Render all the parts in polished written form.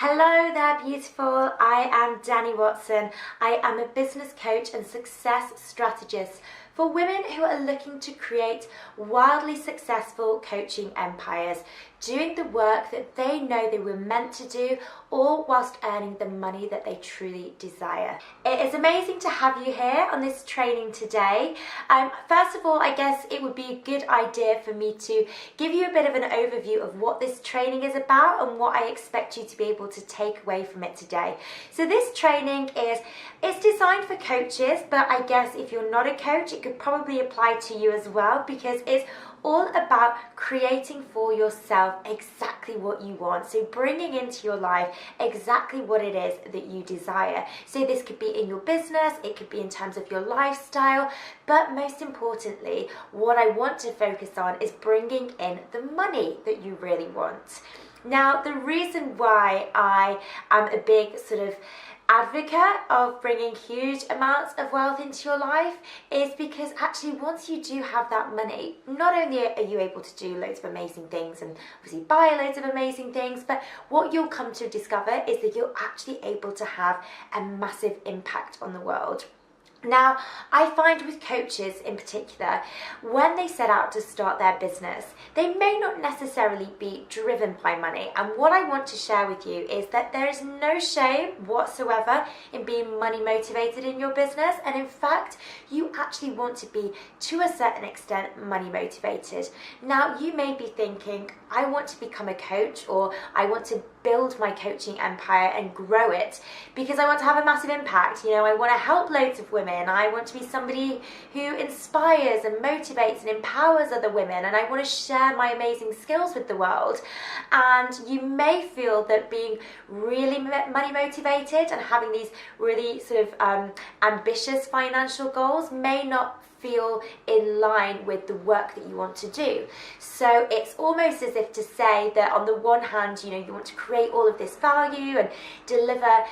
Hello there, beautiful. I am Danny Watson. I am a business coach and success strategist for women who are looking to create wildly successful coaching empires, doing the work that they know they were meant to do, all whilst earning the money that they truly desire. It is amazing to have you here on this training today. First of all, I guess it would be a good idea for me to give you a bit of an overview of what this training is about and what I expect you to be able to take away from it today. So this training it's designed for coaches, but I guess if you're not a coach, it could probably apply to you as well, because it's all about creating for yourself exactly what you want. So bringing into your life exactly what it is that you desire. So this could be in your business, it could be in terms of your lifestyle, but most importantly, what I want to focus on is bringing in the money that you really want. Now, the reason why I am a big sort of advocate of bringing huge amounts of wealth into your life is because actually once you do have that money, not only are you able to do loads of amazing things and obviously buy loads of amazing things, but what you'll come to discover is that you're actually able to have a massive impact on the world. Now, I find with coaches in particular, when they set out to start their business, they may not necessarily be driven by money. And what I want to share with you is that there is no shame whatsoever in being money motivated in your business. And in fact, you actually want to be, to a certain extent, money motivated. Now, you may be thinking, I want to become a coach, or I want to build my coaching empire and grow it because I want to have a massive impact. I want to help loads of women. I want to be somebody who inspires and motivates and empowers other women, and I want to share my amazing skills with the world. And you may feel that being really money motivated and having these really sort of ambitious financial goals may not feel in line with the work that you want to do. So it's almost as if to say that on the one hand, you want to create all of this value and deliver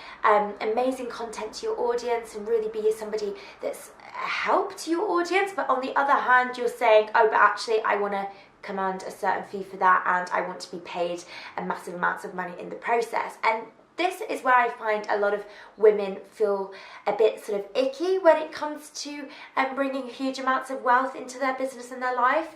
amazing content to your audience and really be somebody that's a help to your audience. But on the other hand, you're saying, oh, but actually I want to command a certain fee for that, and I want to be paid a massive amounts of money in the process. And this is where I find a lot of women feel a bit sort of icky when it comes to bringing huge amounts of wealth into their business and their life,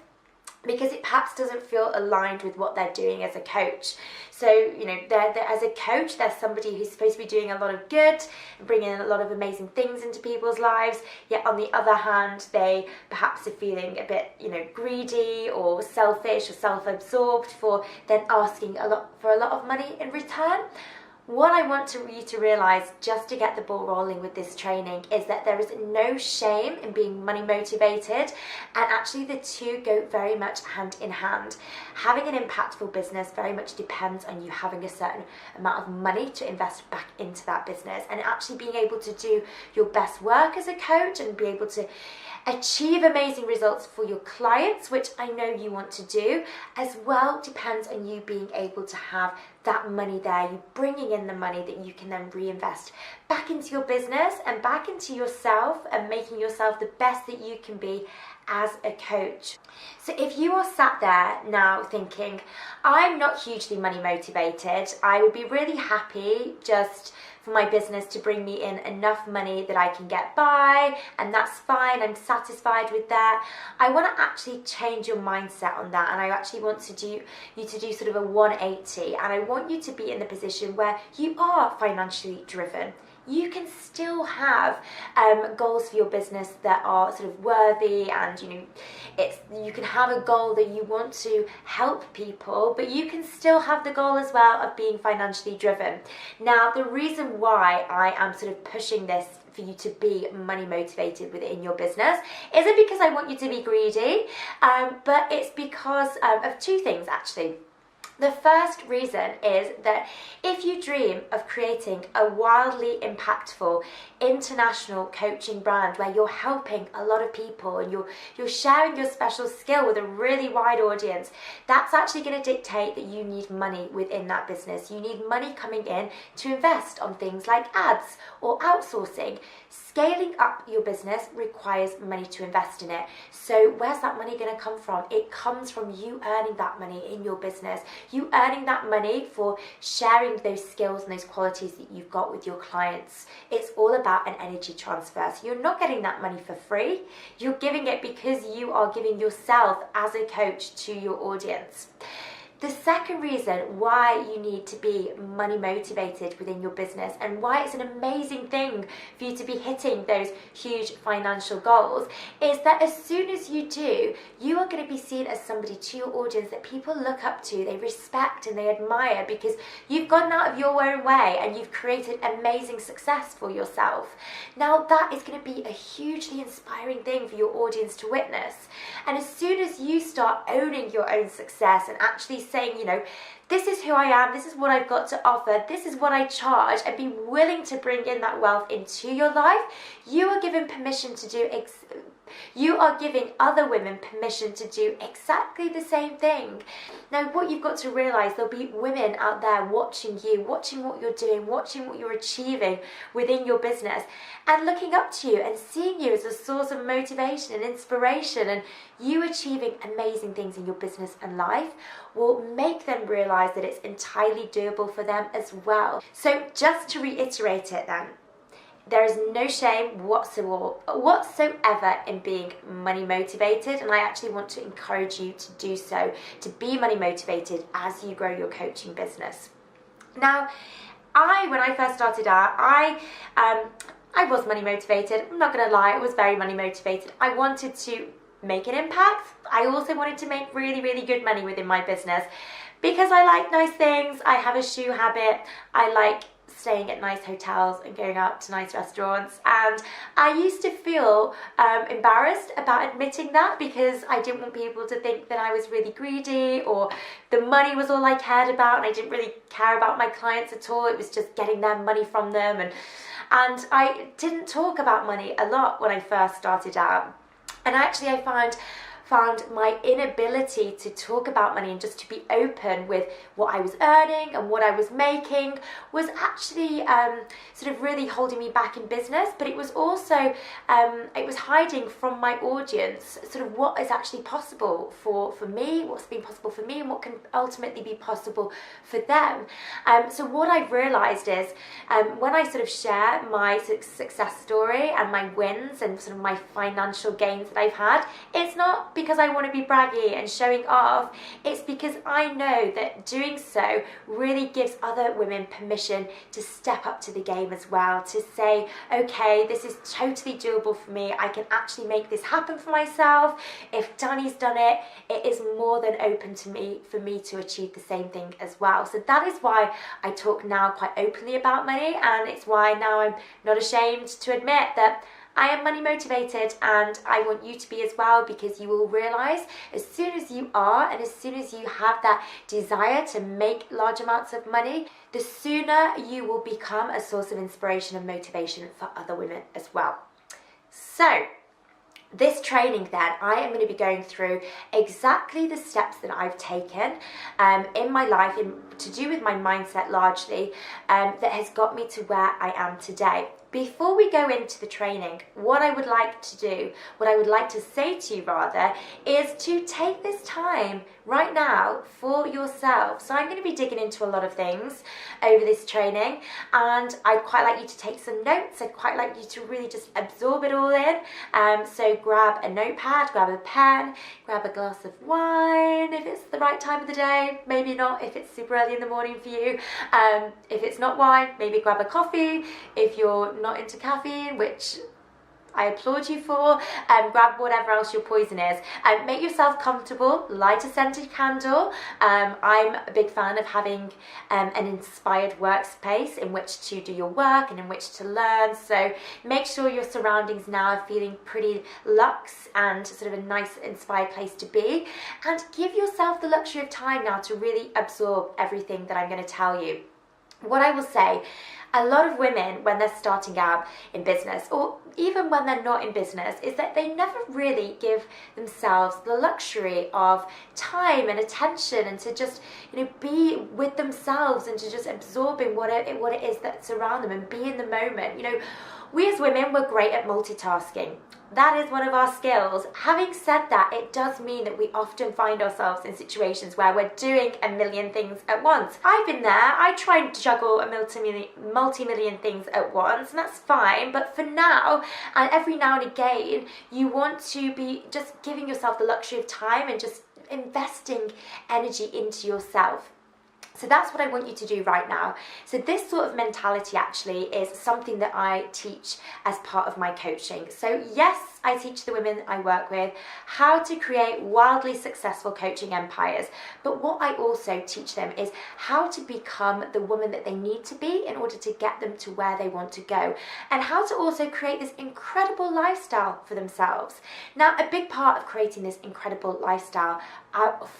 because it perhaps doesn't feel aligned with what they're doing as a coach. So, they're as a coach, they're somebody who's supposed to be doing a lot of good and bringing in a lot of amazing things into people's lives. Yet on the other hand, they perhaps are feeling a bit, greedy or selfish or self-absorbed for then asking for a lot of money in return. What I want you to realize, just to get the ball rolling with this training, is that there is no shame in being money motivated, and actually the two go very much hand in hand. Having an impactful business very much depends on you having a certain amount of money to invest back into that business, and actually being able to do your best work as a coach and be able to achieve amazing results for your clients, which I know you want to do, as well depends on you being able to have that money there, you bringing in the money that you can then reinvest back into your business and back into yourself and making yourself the best that you can be as a coach. So if you are sat there now thinking, I'm not hugely money motivated, I would be really happy just for my business to bring me in enough money that I can get by, and that's fine, I'm satisfied with that. I want to actually change your mindset on that, and I actually want you to do sort of a 180, and I want you to be in the position where you are financially driven. You can still have goals for your business that are sort of worthy, and you can have a goal that you want to help people, but you can still have the goal as well of being financially driven. Now, the reason why I am sort of pushing this for you to be money motivated within your business isn't because I want you to be greedy, but it's because of two things actually. The first reason is that if you dream of creating a wildly impactful international coaching brand where you're helping a lot of people and you're sharing your special skill with a really wide audience, that's actually going to dictate that you need money within that business. You need money coming in to invest on things like ads or outsourcing. Scaling up your business requires money to invest in it. So where's that money going to come from? It comes from you earning that money in your business. you earning that money for sharing those skills and those qualities that you've got with your clients. It's all about an energy transfer. So you're not getting that money for free. You're giving it because you are giving yourself as a coach to your audience. The second reason why you need to be money motivated within your business and why it's an amazing thing for you to be hitting those huge financial goals is that as soon as you do, you are going to be seen as somebody to your audience that people look up to, they respect and they admire because you've gone out of your own way and you've created amazing success for yourself. Now that is going to be a hugely inspiring thing for your audience to witness. And as soon as you start owning your own success and actually saying, you know, this is who I am, this is what I've got to offer, this is what I charge, and be willing to bring in that wealth into your life, you are given permission to do you are giving other women permission to do exactly the same thing. Now, what you've got to realize, there'll be women out there watching you, watching what you're doing, watching what you're achieving within your business, and looking up to you and seeing you as a source of motivation and inspiration, and you achieving amazing things in your business and life will make them realize that it's entirely doable for them as well. So just to reiterate it then, there is no shame whatsoever in being money motivated, and I actually want to encourage you to do so, to be money motivated as you grow your coaching business. Now, when I first started out, I was money motivated. I'm not going to lie, I was very money motivated. I wanted to make an impact. I also wanted to make really, really good money within my business because I like nice things. I have a shoe habit. I like staying at nice hotels and going out to nice restaurants, and I used to feel embarrassed about admitting that because I didn't want people to think that I was really greedy or the money was all I cared about, and I didn't really care about my clients at all. It was just getting their money from them, and I didn't talk about money a lot when I first started out. And actually I found my inability to talk about money and just to be open with what I was earning and what I was making was actually sort of really holding me back in business, but it was also it was hiding from my audience sort of what is actually possible for me, what's been possible for me, and what can ultimately be possible for them. So what I've realized is when I sort of share my success story and my wins and sort of my financial gains that I've had, it's not because I want to be braggy and showing off. It's because I know that doing so really gives other women permission to step up to the game as well, to say, okay, this is totally doable for me. I can actually make this happen for myself. If Danny's done it, it is more than open to me for me to achieve the same thing as well. So that is why I talk now quite openly about money, and it's why now I'm not ashamed to admit that I am money motivated, and I want you to be as well, because you will realize as soon as you are and as soon as you have that desire to make large amounts of money, the sooner you will become a source of inspiration and motivation for other women as well. So this training then, I am going to be going through exactly the steps that I've taken in my life to do with my mindset largely that has got me to where I am today. Before we go into the training, what I would like to do, what I would like to say to you rather, is to take this time right now for yourself. So I'm going to be digging into a lot of things over this training, and I'd quite like you to take some notes. I'd quite like you to really just absorb it all in. So grab a notepad, grab a pen, grab a glass of wine if it's the right time of the day, maybe not if it's super early in the morning for you. If it's not wine, maybe grab a coffee. If you're not into caffeine, which I applaud you for, grab whatever else your poison is. Make yourself comfortable, light a scented candle. I'm a big fan of having an inspired workspace in which to do your work and in which to learn. So make sure your surroundings now are feeling pretty luxe and sort of a nice inspired place to be. And give yourself the luxury of time now to really absorb everything that I'm going to tell you. What I will say, a lot of women, when they're starting out in business, or even when they're not in business, is that they never really give themselves the luxury of time and attention, and to just, be with themselves and to just absorbing what it is that's around them and be in the moment. We as women, we're great at multitasking. that is one of our skills. Having said that, it does mean that we often find ourselves in situations where we're doing a million things at once. I've been there. I try and juggle a multi-million things at once, and that's fine. But for now, and every now and again, you want to be just giving yourself the luxury of time and just investing energy into yourself. So that's what I want you to do right now. So this sort of mentality actually is something that I teach as part of my coaching. So yes, I teach the women I work with how to create wildly successful coaching empires. But what I also teach them is how to become the woman that they need to be in order to get them to where they want to go. And how to also create this incredible lifestyle for themselves. Now, a big part of creating this incredible lifestyle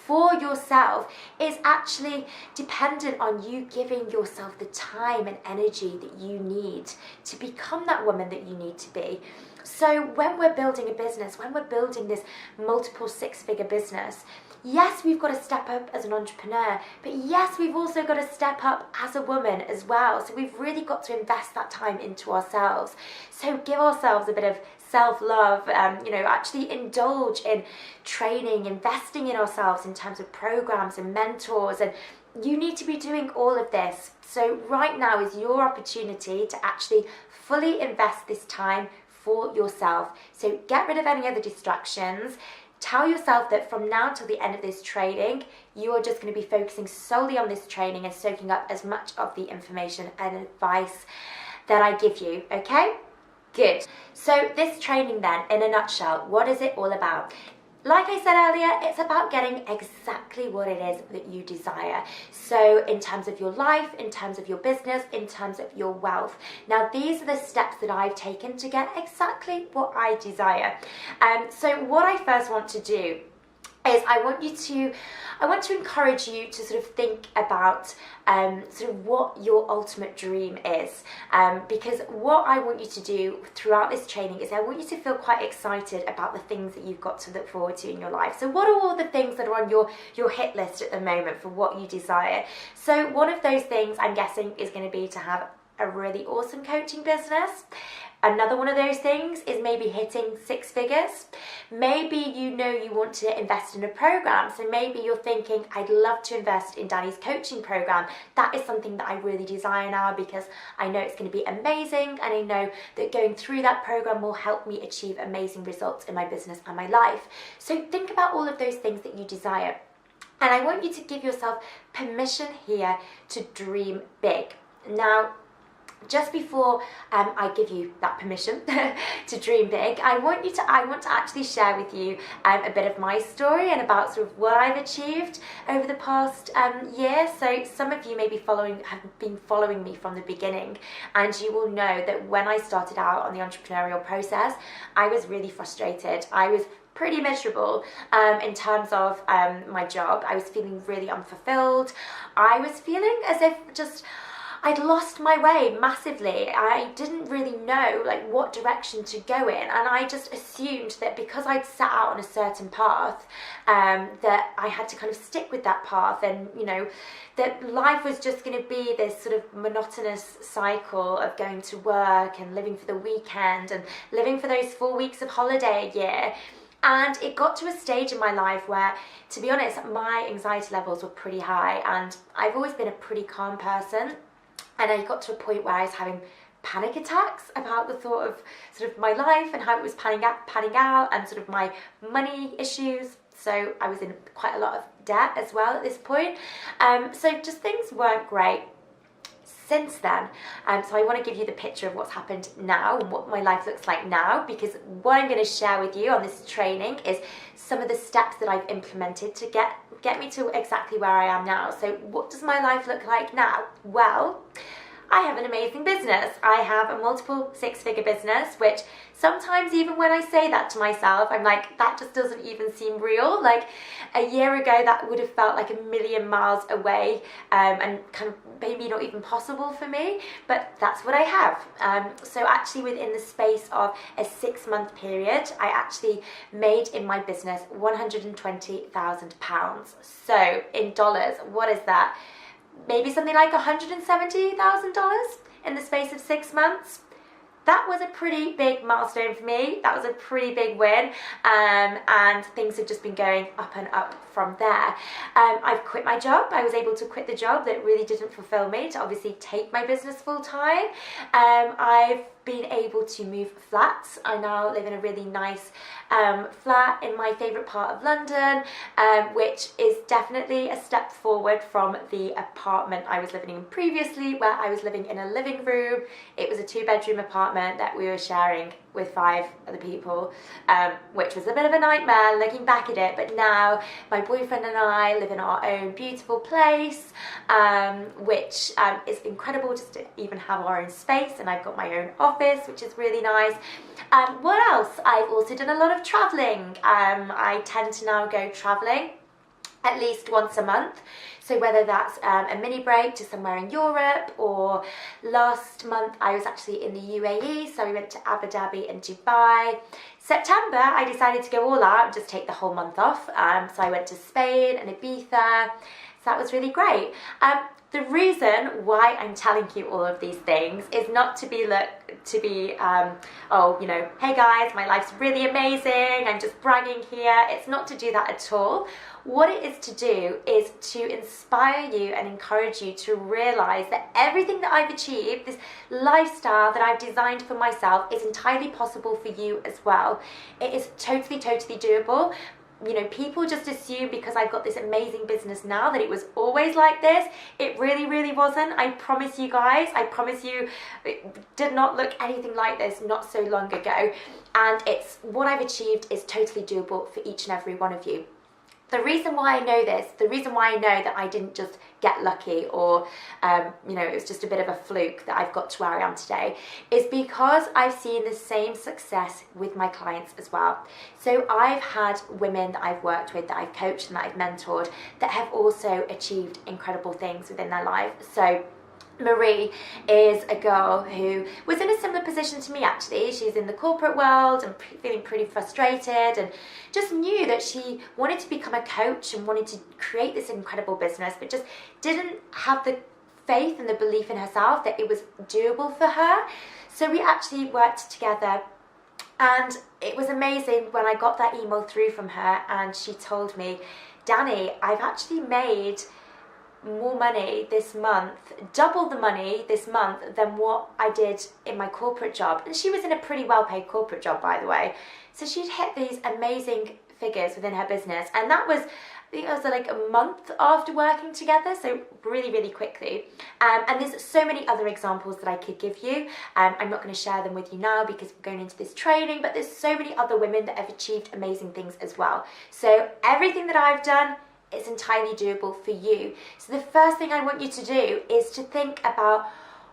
for yourself is actually dependent on you giving yourself the time and energy that you need to become that woman that you need to be. So when we're building a business, when we're building this multiple six-figure business, yes, we've got to step up as an entrepreneur, but yes, we've also got to step up as a woman as well. So we've really got to invest that time into ourselves. So give ourselves a bit of self-love, actually indulge in training, investing in ourselves in terms of programs and mentors, and you need to be doing all of this. So right now is your opportunity to actually fully invest this time for yourself. So get rid of any other distractions. Tell yourself that from now till the end of this training, you are just going to be focusing solely on this training and soaking up as much of the information and advice that I give you, okay? Good. So this training then, in a nutshell, what is it all about? Like I said earlier, it's about getting exactly what it is that you desire. So in terms of your life, in terms of your business, in terms of your wealth. Now, these are the steps that I've taken to get exactly what I desire. So what I first want to do is I want to encourage you to sort of think about sort of what your ultimate dream is, because what I want you to do throughout this training is I want you to feel quite excited about the things that you've got to look forward to in your life. So what are all the things that are on your hit list at the moment for what you desire? So one of those things I'm guessing is going to be to have a really awesome coaching business. Another one of those things is maybe hitting six figures. Maybe you want to invest in a program. So maybe you're thinking, I'd love to invest in Danny's coaching program. That is something that I really desire now because I know it's going to be amazing, and I know that going through that program will help me achieve amazing results in my business and my life. So think about all of those things that you desire. And I want you to give yourself permission here to dream big. Now, just before I give you that permission to dream big, I want to actually share with you a bit of my story and about sort of what I've achieved over the past year. So some of you may be have been following me from the beginning, and you will know that when I started out on the entrepreneurial process, I was really frustrated. I was pretty miserable in terms of my job. I was feeling really unfulfilled. I was feeling as if I'd lost my way massively. I didn't really know what direction to go in, and I just assumed that because I'd set out on a certain path, that I had to kind of stick with that path, and that life was just going to be this sort of monotonous cycle of going to work and living for the weekend and living for those 4 weeks of holiday a year. And it got to a stage in my life where, to be honest, my anxiety levels were pretty high, and I've always been a pretty calm person. And I got to a point where I was having panic attacks about the thought of sort of my life and how it was panning out and sort of my money issues. So I was in quite a lot of debt as well at this point. So just things weren't great since then. So I want to give you the picture of what's happened now and what my life looks like now, because what I'm going to share with you on this training is some of the steps that I've implemented to get me to exactly where I am now. So what does my life look like now? Well, I have an amazing business. I have a multiple six-figure business, which sometimes even when I say that to myself, I'm like, that just doesn't even seem real. Like a year ago, that would have felt like a million miles away, and kind of maybe not even possible for me, but that's what I have. So actually within the space of a 6-month period, I actually made in my business £120,000. So in dollars, what is that? Maybe something like $170,000 in the space of 6 months. that was a pretty big milestone for me. That was a pretty big win, and things have just been going up and up from there. I've quit my job. I was able to quit the job that really didn't fulfill me to obviously take my business full time. I've been able to move flats. I now live in a really nice flat in my favourite part of London, which is definitely a step forward from the apartment I was living in previously, where I was living in a living room. It was a 2-bedroom apartment that we were sharing with 5 other people, which was a bit of a nightmare looking back at it. But now my boyfriend and I live in our own beautiful place, which is incredible just to even have our own space, and I've got my own office, which is really nice. What else? I've also done a lot of travelling. I tend to now go travelling at least once a month. So whether that's a mini break to somewhere in Europe, or last month I was actually in the UAE, so we went to Abu Dhabi and Dubai. September I decided to go all out and just take the whole month off. So I went to Spain and Ibiza. So that was really great. The reason why I'm telling you all of these things is not to be oh, you know, hey guys, my life's really amazing, I'm just bragging here. It's not to do that at all. What it is to do is to inspire you and encourage you to realize that everything that I've achieved, this lifestyle that I've designed for myself, is entirely possible for you as well. It is totally doable. You know, people just assume because I've got this amazing business now that it was always like this. It really wasn't. I promise you guys, I promise you, it did not look anything like this not so long ago. And it's what I've achieved is totally doable for each and every one of you. The reason why I know this, the reason why I know that I didn't just get lucky, or you know, it was just a bit of a fluke that I've got to where I am today, is because I've seen the same success with my clients as well. So I've had women that I've worked with, that I've coached and that I've mentored, that have also achieved incredible things within their life. So Marie is a girl who was in a similar position to me actually. She's in the corporate world and feeling pretty frustrated, and just knew that she wanted to become a coach and wanted to create this incredible business, but just didn't have the faith and the belief in herself that it was doable for her. So we actually worked together, and it was amazing when I got that email through from her and she told me, Danny, I've actually made more money this month, double the money this month than what I did in my corporate job. And she was in a pretty well-paid corporate job, by the way. So she'd hit these amazing figures within her business, and that was, I think it was like a month after working together, so really quickly. And there's so many other examples that I could give you. I'm not going to share them with you now because we're going into this training, but there's so many other women that have achieved amazing things as well. So everything that I've done, it's entirely doable for you. So the first thing I want you to do is to think about,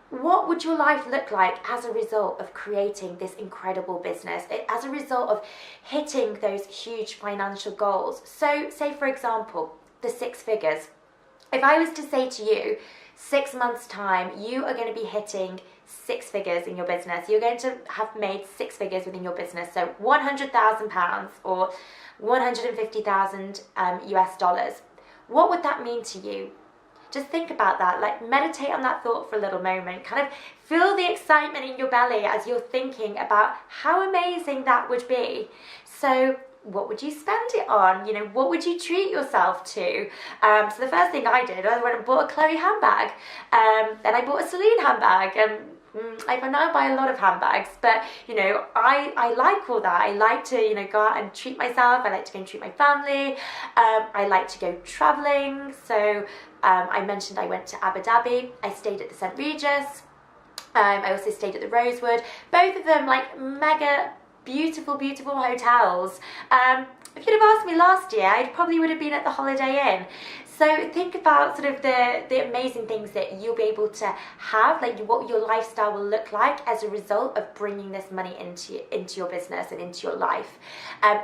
what would your life look like as a result of creating this incredible business, as a result of hitting those huge financial goals? So say for example, the 6 figures. If I was to say to you, 6 months time, you are going to be hitting 6 figures in your business. You're going to have made 6 figures within your business. So £100,000 or 150,000 US dollars. What would that mean to you? Just think about that, like meditate on that thought for a little moment, kind of feel the excitement in your belly as you're thinking about how amazing that would be. So what would you spend it on? You know, what would you treat yourself to? So the first thing I did, I went and bought a Chloe handbag, then I bought a Celine handbag, and I now buy a lot of handbags, but you know, I like all that. I like to, you know, go out and treat myself. I like to go and treat my family. I like to go traveling. So I mentioned I went to Abu Dhabi. I stayed at the St. Regis. I also stayed at the Rosewood. Both of them like mega beautiful hotels. If you'd have asked me last year, I probably would have been at the Holiday Inn. So think about sort of the amazing things that you'll be able to have, like what your lifestyle will look like as a result of bringing this money into your business and into your life.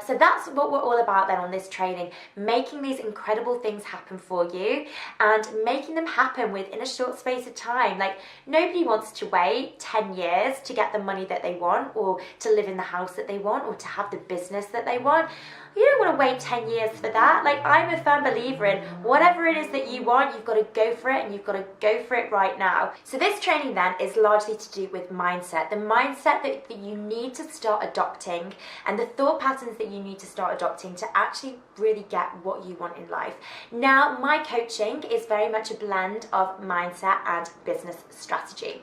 So that's what we're all about then on this training, making these incredible things happen for you and making them happen within a short space of time. Like nobody wants to wait 10 years to get the money that they want, or to live in the house that they want, or to have the business that they want. you don't want to wait 10 years for that. Like, I'm a firm believer in whatever it is that you want, you've got to go for it, and you've got to go for it right now. So this training then is largely to do with mindset, the mindset that you need to start adopting, and the thought patterns that you need to start adopting to actually really get what you want in life. Now, my coaching is very much a blend of mindset and business strategy.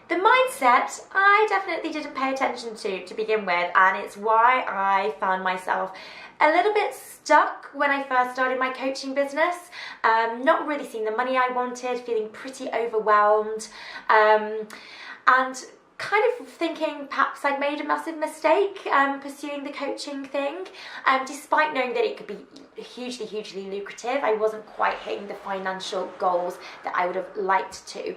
The mindset, I definitely didn't pay attention to begin with, and it's why I found myself a little bit stuck when I first started my coaching business, not really seeing the money I wanted, feeling pretty overwhelmed, and kind of thinking perhaps I'd made a massive mistake pursuing the coaching thing. Despite knowing that it could be hugely lucrative, I wasn't quite hitting the financial goals that I would have liked to.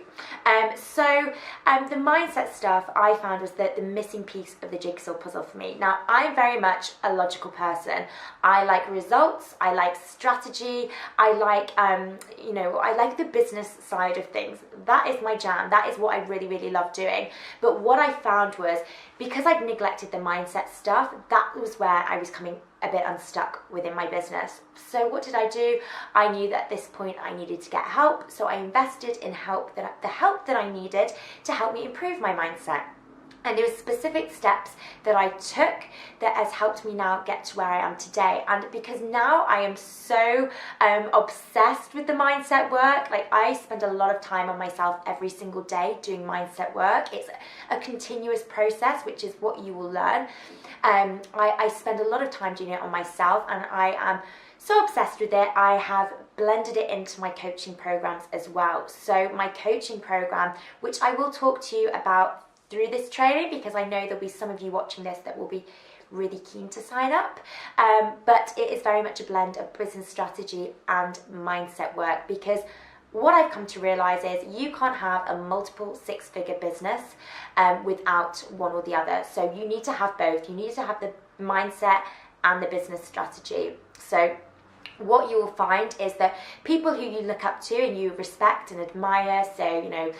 So the mindset stuff I found was the missing piece of the jigsaw puzzle for me. Now, I'm very much a logical person. I like results, I like strategy, I like I like the business side of things. That is my jam. That is what I really love doing. But what I found was, because I'd neglected the mindset stuff, that was where I was coming a bit unstuck within my business. So what did I do? I knew that at this point I needed to get help, so I invested in the help that I needed to help me improve my mindset. And there were specific steps that I took that has helped me now get to where I am today. And because now I am so obsessed with the mindset work, like I spend a lot of time on myself every single day doing mindset work. It's a continuous process, which is what you will learn. I spend a lot of time doing it on myself, and I am so obsessed with it, I have blended it into my coaching programs as well. So my coaching program, which I will talk to you about through this training, because I know there'll be some of you watching this that will be really keen to sign up, but it is very much a blend of business strategy and mindset work, because what I've come to realize is you can't have a multiple six-figure business without one or the other. So you need to have both. You need to have the mindset and the business strategy. So what you will find is that people who you look up to and you respect and admire, so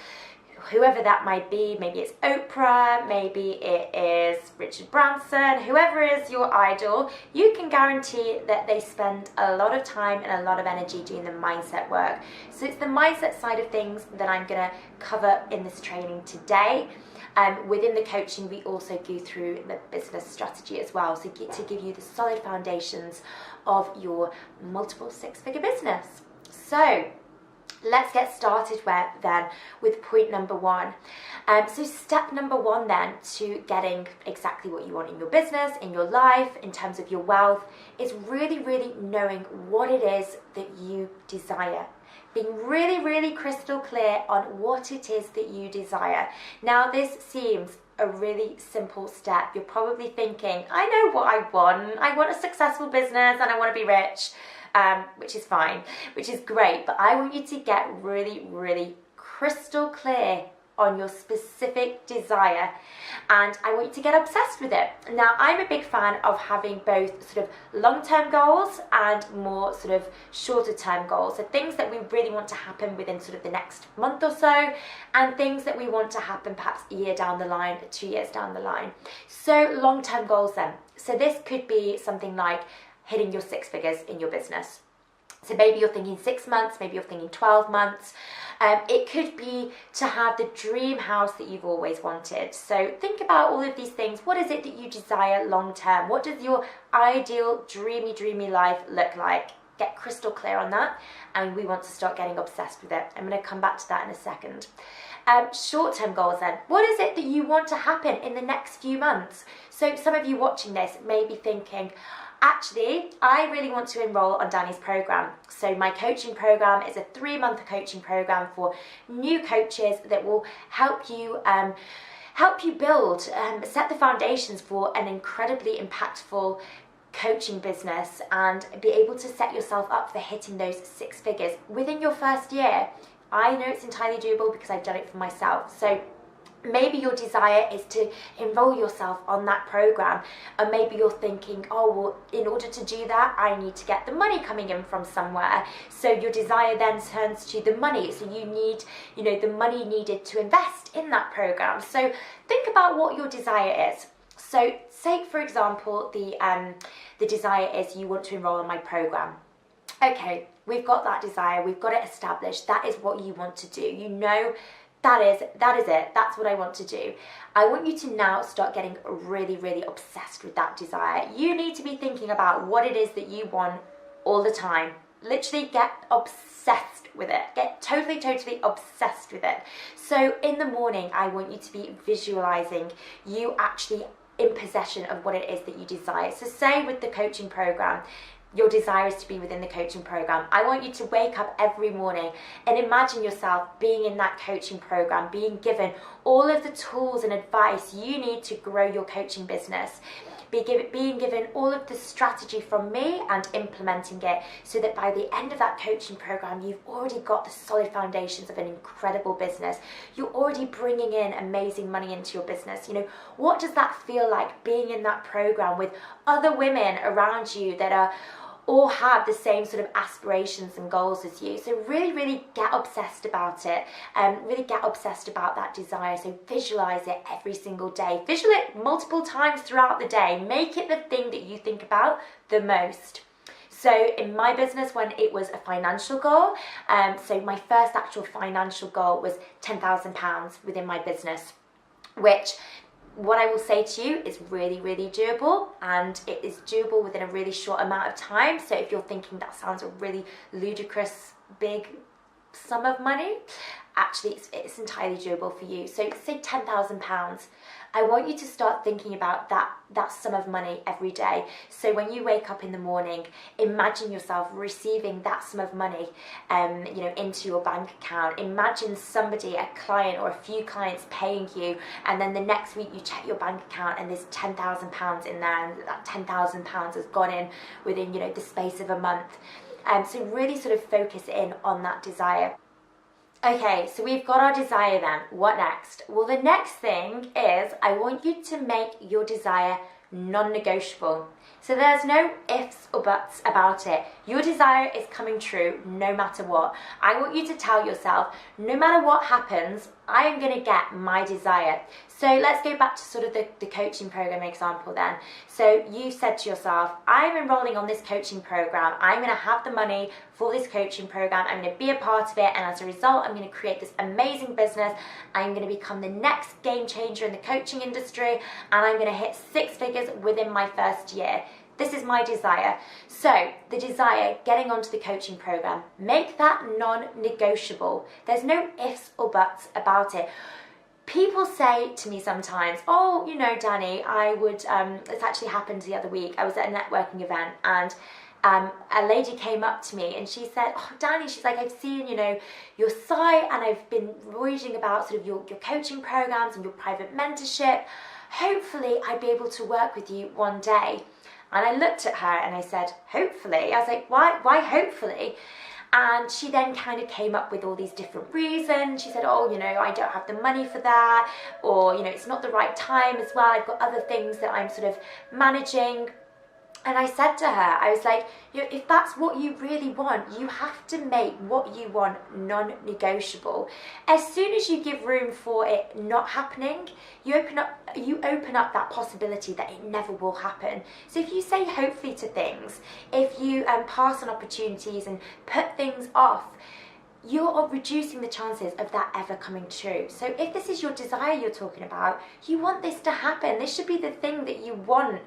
whoever that might be, maybe it's Oprah, maybe it is Richard Branson, whoever is your idol, you can guarantee that they spend a lot of time and a lot of energy doing the mindset work. So it's the mindset side of things that I'm going to cover in this training today. Within the coaching, we also go through the business strategy as well, so to give you the solid foundations of your multiple six-figure business. So let's get started with point number one. So step number one then to getting exactly what you want in your business, in your life, in terms of your wealth, is really knowing what it is that you desire. Being really crystal clear on what it is that you desire. Now, this seems a really simple step. You're probably thinking, I know what I want. I want a successful business and I want to be rich. Which is fine, which is great, but I want you to get really crystal clear on your specific desire, and I want you to get obsessed with it. Now, I'm a big fan of having both sort of long-term goals and more sort of shorter-term goals, so things that we really want to happen within sort of the next month or so, and things that we want to happen perhaps a year down the line, 2 years down the line. So long-term goals then. So this could be something like hitting your six figures in your business. So maybe you're thinking 6 months, maybe you're thinking 12 months. It could be to have the dream house that you've always wanted. So think about all of these things. What is it that you desire long term? What does your ideal dreamy life look like? Get crystal clear on that, and we want to start getting obsessed with it. I'm going to come back to that in a second. Short-term goals then. What is it that you want to happen in the next few months? So some of you watching this may be thinking, actually, I really want to enroll on Danny's program. So my coaching program is a 3-month coaching program for new coaches that will help you build, set the foundations for an incredibly impactful coaching business and be able to set yourself up for hitting those 6 figures within your first year. I know it's entirely doable because I've done it for myself. So maybe your desire is to enroll yourself on that program, and maybe you're thinking, oh, well, in order to do that, I need to get the money coming in from somewhere. So your desire then turns to the money. So you need, the money needed to invest in that program. So think about what your desire is. So say, for example, the desire is you want to enroll in my program. Okay, we've got that desire, we've got it established, that is what you want to do. You know, that is it, that's what I want to do. I want you to now start getting really, really obsessed with that desire. You need to be thinking about what it is that you want all the time. Literally get obsessed with it. Get totally, totally obsessed with it. So in the morning, I want you to be visualizing you actually in possession of what it is that you desire. So say with the coaching program, your desire is to be within the coaching program. I want you to wake up every morning and imagine yourself being in that coaching program, being given all of the tools and advice you need to grow your coaching business. Being given all of the strategy from me and implementing it, so that by the end of that coaching program, you've already got the solid foundations of an incredible business. You're already bringing in amazing money into your business. You know, what does that feel like, being in that program with other women around you that are all have the same sort of aspirations and goals as you? So really, really get obsessed about it, and really get obsessed about that desire. So visualize it every single day. Visualize it multiple times throughout the day. Make it the thing that you think about the most. So in my business, when it was a financial goal, so my first actual financial goal was £10,000 within my business, which, what I will say to you, is really, really doable, and it is doable within a really short amount of time. So if you're thinking that sounds a really ludicrous big sum of money, actually it's entirely doable for you. So say £10,000. I want you to start thinking about that sum of money every day. So when you wake up in the morning, imagine yourself receiving that sum of money, into your bank account. Imagine somebody, a client or a few clients, paying you, and then the next week you check your bank account and there's £10,000 in there, and that £10,000 has gone in within, the space of a month. So really sort of focus in on that desire. Okay, so we've got our desire then. What next? Well, the next thing is I want you to make your desire non-negotiable. So there's no ifs or buts about it. Your desire is coming true no matter what. I want you to tell yourself, no matter what happens, I am going to get my desire. So let's go back to sort of the coaching program example then. So you said to yourself, I'm enrolling on this coaching program. I'm going to have the money for this coaching program. I'm going to be a part of it. And as a result, I'm going to create this amazing business. I'm going to become the next game changer in the coaching industry. And I'm going to hit 6 figures within my first year. This is my desire. So the desire, getting onto the coaching program, make that non-negotiable. There's no ifs or buts about it. People say to me sometimes, oh, Danny, this actually happened the other week. I was at a networking event, and a lady came up to me and she said, oh, Danny, she's like, I've seen, your site, and I've been reading about sort of your coaching programs and your private mentorship. Hopefully I'd be able to work with you one day. And I looked at her and I said, hopefully? I was like, why hopefully? And she then kind of came up with all these different reasons. She said, oh, I don't have the money for that, or, it's not the right time as well. I've got other things that I'm sort of managing. And I said to her, I was like, if that's what you really want, you have to make what you want non-negotiable. As soon as you give room for it not happening, you open up that possibility that it never will happen. So if you say hopefully to things, if you pass on opportunities and put things off, you're reducing the chances of that ever coming true. So if this is your desire you're talking about, you want this to happen. This should be the thing that you want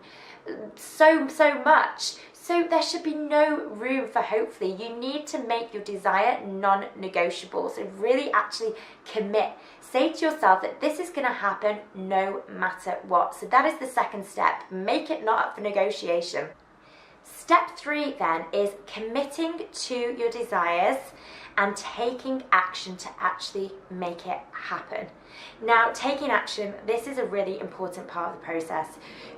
so much. So there should be no room for hopefully. You need to make your desire non-negotiable. So really actually commit. Say to yourself that this is going to happen no matter what. So that is the second step. Make it not up for negotiation. Step 3 then is committing to your desires and taking action to actually make it happen. Now, taking action, this is a really important part of the process.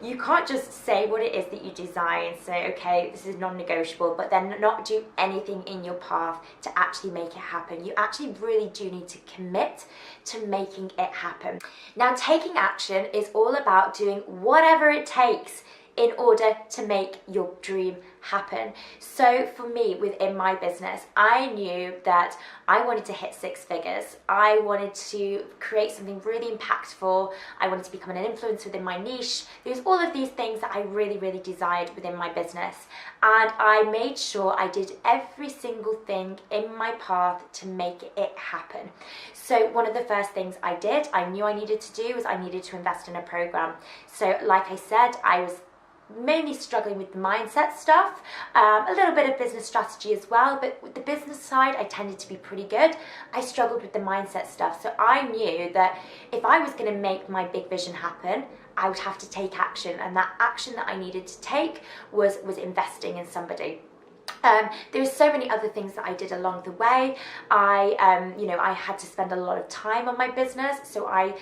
You can't just say what it is that you desire and say, okay, this is non-negotiable, but then not do anything in your path to actually make it happen. You actually really do need to commit to making it happen. Now, taking action is all about doing whatever it takes in order to make your dream happen. So for me, within my business, I knew that I wanted to hit 6 figures. I wanted to create something really impactful. I wanted to become an influencer within my niche. There's all of these things that I really, really desired within my business. And I made sure I did every single thing in my path to make it happen. So one of the first things I did, I knew I needed to do, was I needed to invest in a program. So like I said, I was mainly struggling with the mindset stuff, a little bit of business strategy as well, but with the business side I tended to be pretty good. I struggled with the mindset stuff, so I knew that if I was going to make my big vision happen, I would have to take action, and that action that I needed to take was investing in somebody. There were so many other things that I did along the way. I had to spend a lot of time on my business, so I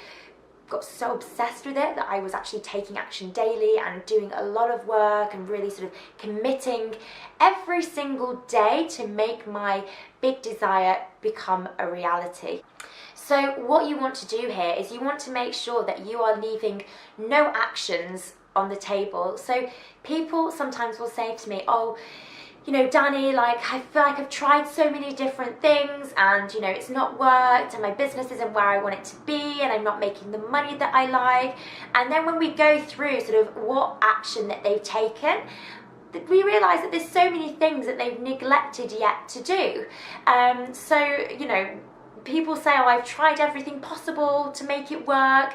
got so obsessed with it that I was actually taking action daily and doing a lot of work and really sort of committing every single day to make my big desire become a reality. So what you want to do here is you want to make sure that you are leaving no actions on the table. So people sometimes will say to me, oh, Danny, like, I feel like I've tried so many different things and, it's not worked and my business isn't where I want it to be and I'm not making the money that I like. And then when we go through sort of what action that they've taken, we realise that there's so many things that they've neglected yet to do. People say, oh, I've tried everything possible to make it work.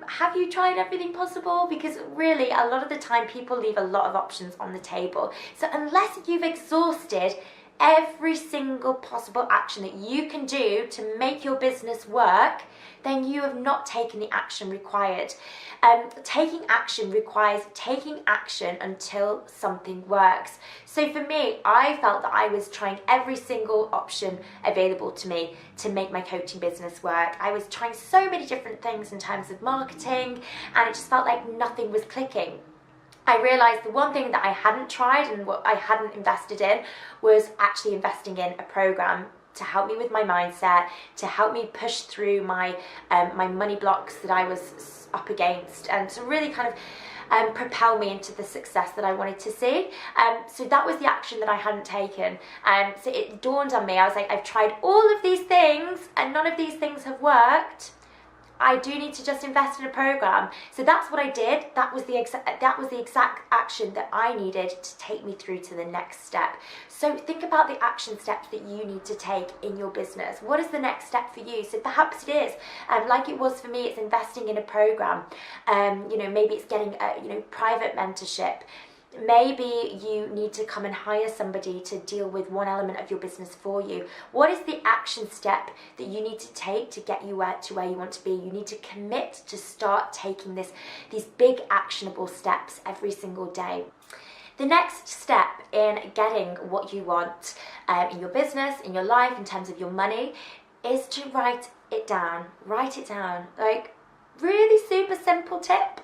Have you tried everything possible? Because really, a lot of the time, people leave a lot of options on the table. So unless you've exhausted every single possible action that you can do to make your business work, then you have not taken the action required. Taking action requires taking action until something works. So for me, I felt that I was trying every single option available to me to make my coaching business work. I was trying so many different things in terms of marketing, and it just felt like nothing was clicking. I realised the one thing that I hadn't tried and what I hadn't invested in was actually investing in a program to help me with my mindset, to help me push through my money blocks that I was up against, and to really kind of propel me into the success that I wanted to see. So that was the action that I hadn't taken. So it dawned on me, I was like, I've tried all of these things and none of these things have worked. I do need to just invest in a program. So that's what I did. That was the exact action that I needed to take me through to the next step. So think about the action steps that you need to take in your business. What is the next step for you? So perhaps it is, like it was for me, it's investing in a program. Maybe it's getting private mentorship. Maybe you need to come and hire somebody to deal with one element of your business for you. What is the action step that you need to take to get you to where you want to be? You need to commit to start taking these big actionable steps every single day. The next step in getting what you want in your business, in your life, in terms of your money, is to write it down. Write it down. Like, really super simple tip,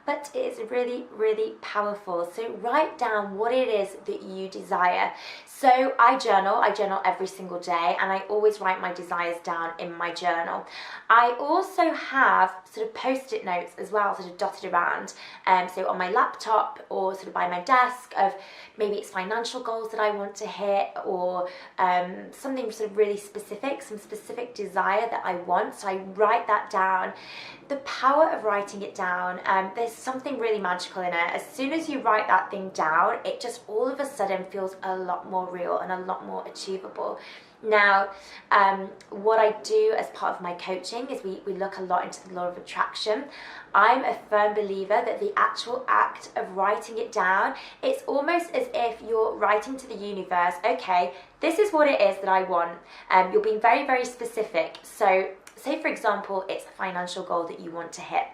but it is really, really powerful. So write down what it is that you desire. So I journal every single day, and I always write my desires down in my journal. I also have sort of post-it notes as well, sort of dotted around, so on my laptop or sort of by my desk, of maybe it's financial goals that I want to hit, or something sort of really specific, some specific desire that I want. So I write that down. The power of writing it down, there's something really magical in it. As soon as you write that thing down, it just all of a sudden feels a lot more real and a lot more achievable. Now, what I do as part of my coaching is we look a lot into the law of attraction. I'm a firm believer that the actual act of writing it down, it's almost as if you're writing to the universe, okay, this is what it is that I want. You're being very, very specific. So say, for example, it's a financial goal that you want to hit.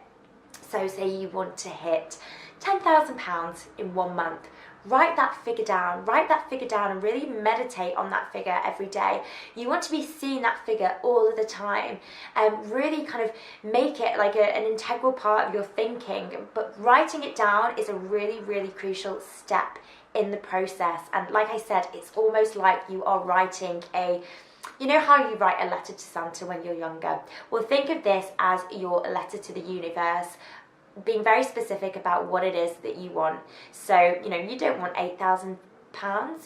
So say you want to hit £10,000 in 1 month. Write that figure down and really meditate on that figure every day. You want to be seeing that figure all of the time, and really kind of make it like an integral part of your thinking. But writing it down is a really, really crucial step in the process. And like I said, it's almost like you are writing you know how you write a letter to Santa when you're younger? Well, think of this as your letter to the universe. being very specific about what it is that you want. So, you know, you don't want £8,000,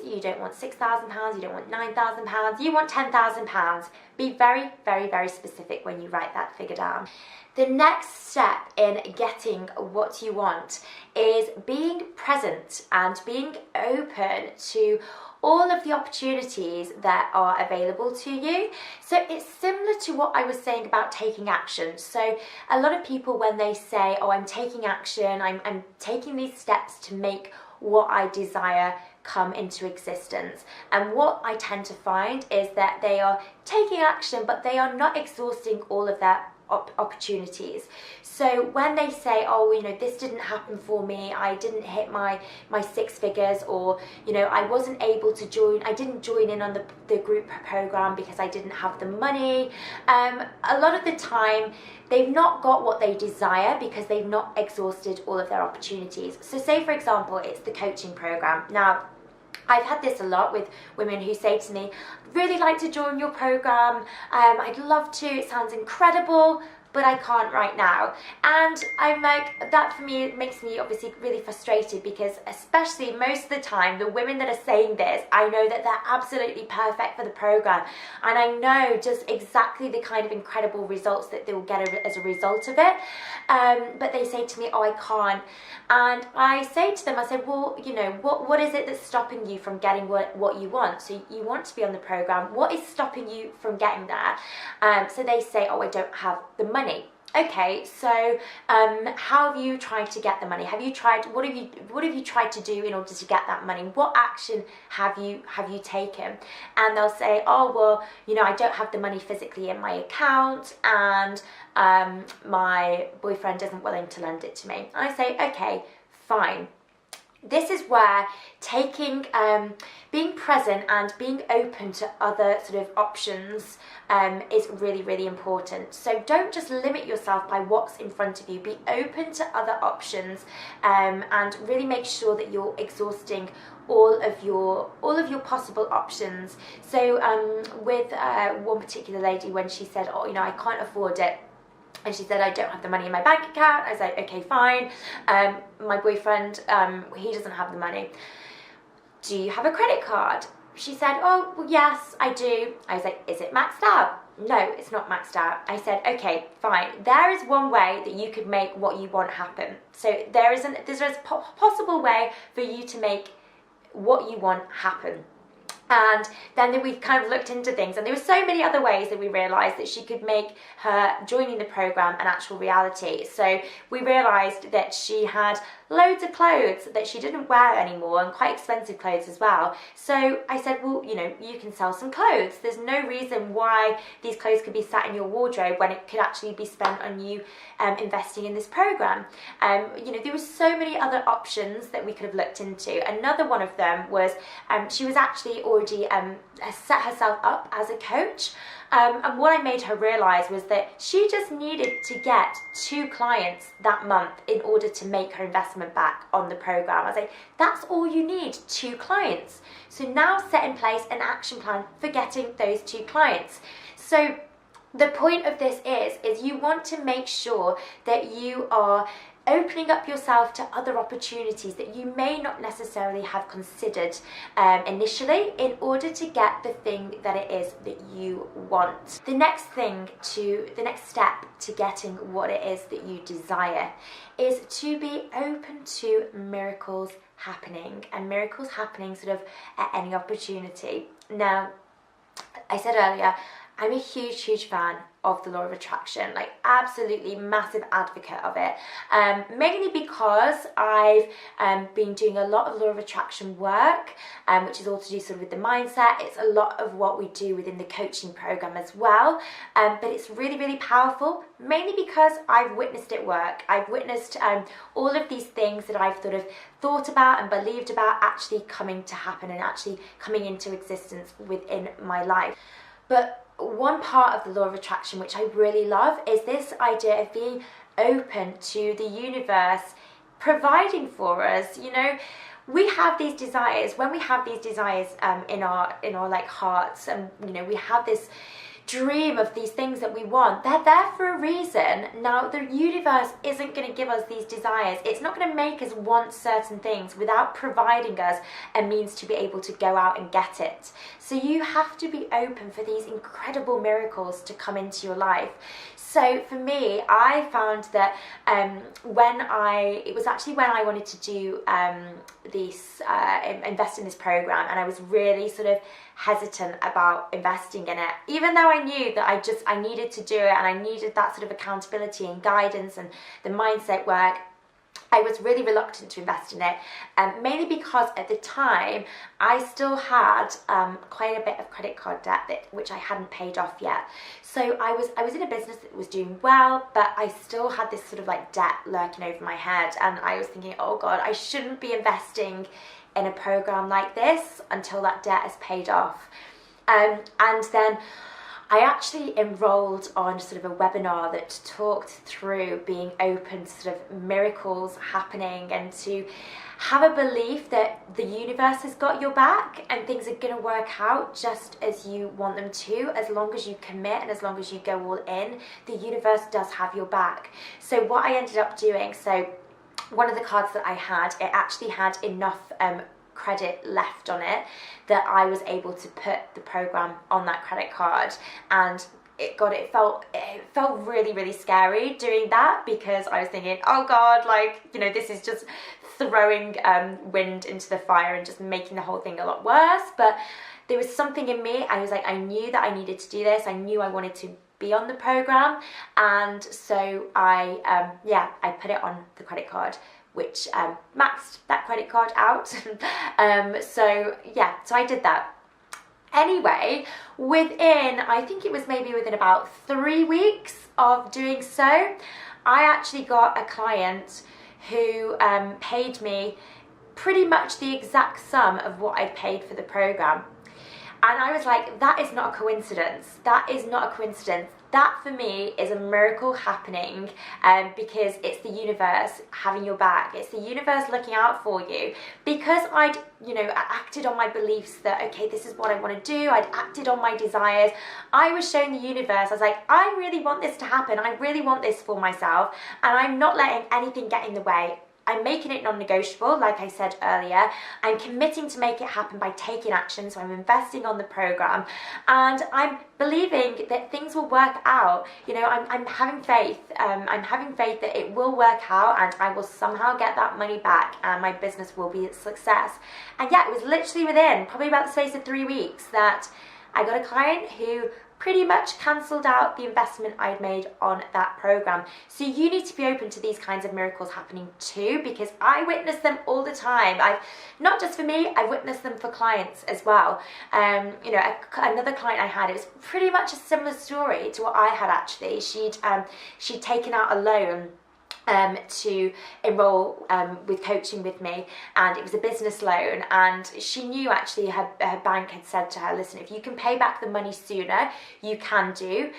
you don't want £6,000, you don't want £9,000, you want £10,000. Be very, very, very specific when you write that figure down. The next step in getting what you want is being present and being open to all of the opportunities that are available to you. So it's similar to what I was saying about taking action. So a lot of people, when they say, oh, I'm taking action, I'm taking these steps to make what I desire come into existence. And what I tend to find is that they are taking action, but they are not exhausting all of their opportunities. So when they say, oh, you know, this didn't happen for me, I didn't hit my 6 figures, or, you know, I wasn't able to join, I didn't join in on the group program because I didn't have the money. A lot of the time they've not got what they desire because they've not exhausted all of their opportunities. So say, for example, it's the coaching program. Now, I've had this a lot with women who say to me, I'd really like to join your program, I'd love to, it sounds incredible, but I can't right now. And I'm like, that for me makes me obviously really frustrated, because especially most of the time, the women that are saying this, I know that they're absolutely perfect for the program. And I know just exactly the kind of incredible results that they will get as a result of it. But they say to me, oh, I can't. And I say to them, I said, well, you know, what is it that's stopping you from getting what you want? So you want to be on the program. What is stopping you from getting there? So they say, oh, I don't have the money. Okay, so how have you tried to get the money? Have you tried? What have you tried to do in order to get that money? What action have you taken? And they'll say, oh, well, you know, I don't have the money physically in my account, and my boyfriend isn't willing to lend it to me. And I say, okay, fine. This is where taking, being present and being open to other sort of options is really, really important. So don't just limit yourself by what's in front of you. Be open to other options, and really make sure that you're exhausting all of your possible options. So with one particular lady, when she said, oh, you know, I can't afford it, and she said, I don't have the money in my bank account. I was like, okay, fine. My boyfriend, he doesn't have the money. Do you have a credit card? She said, oh, well, yes, I do. I was like, is it maxed out? No, it's not maxed out. I said, okay, fine. There is one way that you could make what you want happen. So there's a possible way for you to make what you want happen. And then we kind of looked into things, and there were so many other ways that we realised that she could make her joining the programme an actual reality. So we realised that she had loads of clothes that she didn't wear anymore, and quite expensive clothes as well. So I said, well, you know, you can sell some clothes. There's no reason why these clothes could be sat in your wardrobe when it could actually be spent on you investing in this programme. You know, there were so many other options that we could have looked into. Another one of them was she was actually already set herself up as a coach. And what I made her realise was that she just needed to get 2 clients that month in order to make her investment back on the programme. I was like, that's all you need, 2 clients. So now set in place an action plan for getting those 2 clients. So the point of this is you want to make sure that you are opening up yourself to other opportunities that you may not necessarily have considered initially, in order to get the thing that it is that you want. The next step to getting what it is that you desire is to be open to miracles happening, and miracles happening sort of at any opportunity. Now, I said earlier, I'm a huge fan of the law of attraction, like absolutely massive advocate of it, mainly because I've been doing a lot of law of attraction work, which is all to do sort of with the mindset. It's a lot of what we do within the coaching program as well, but it's really, really powerful, mainly because I've witnessed it work. I've witnessed all of these things that I've sort of thought about and believed about actually coming to happen and actually coming into existence within my life. But one part of the law of attraction which I really love is this idea of being open to the universe providing for us. You know, we have these desires. When we have these desires in our like hearts, and you know, we have this dream of these things that we want, they're there for a reason. Now, the universe isn't going to give us these desires. It's not going to make us want certain things without providing us a means to be able to go out and get it. So you have to be open for these incredible miracles to come into your life. So for me, I found that it was actually when I wanted to do invest in this program, and I was really sort of hesitant about investing in it, even though I knew that I needed to do it, and I needed that sort of accountability and guidance and the mindset work. I was really reluctant to invest in it, mainly because at the time I still had quite a bit of credit card debt which I hadn't paid off yet. So I was in a business that was doing well, but I still had this sort of like debt lurking over my head, and I was thinking, oh God, I shouldn't be investing in a program like this until that debt is paid off. And then I actually enrolled on sort of a webinar that talked through being open to sort of miracles happening, and to have a belief that the universe has got your back and things are going to work out just as you want them to, as long as you commit and as long as you go all in. The universe does have your back. So what I ended up doing, so one of the cards that I had, it actually had enough credit left on it that I was able to put the program on that credit card, and it felt really, really scary doing that, because I was thinking, oh God, like, you know, this is just throwing wind into the fire and just making the whole thing a lot worse. But there was something in me, I was like, I knew that I needed to do this. I knew I wanted to be on the program, and so I put it on the credit card, which maxed that credit card out. So I did that. Anyway, I think it was maybe within about 3 weeks of doing so, I actually got a client who paid me pretty much the exact sum of what I'd paid for the program. And I was like, that is not a coincidence. That is not a coincidence. That for me is a miracle happening, because it's the universe having your back. It's the universe looking out for you. Because I'd acted on my beliefs that, okay, this is what I want to do. I'd acted on my desires. I was showing the universe, I was like, I really want this to happen. I really want this for myself, and I'm not letting anything get in the way. I'm making it non-negotiable, like I said earlier. I'm committing to make it happen by taking action, so I'm investing on the program, and I'm believing that things will work out. I'm having faith. I'm having faith that it will work out, and I will somehow get that money back, and my business will be a success. And yeah, it was literally within probably about the space of 3 weeks that I got a client who pretty much cancelled out the investment I'd made on that program. So you need to be open to these kinds of miracles happening too, because I witness them all the time. Not just for me, I witnessed them for clients as well. Another client I had, it was pretty much a similar story to what I had actually. She'd taken out a loan to enroll with coaching with me, and it was a business loan, and she knew actually her bank had said to her, listen, if you can pay back the money sooner, you can do,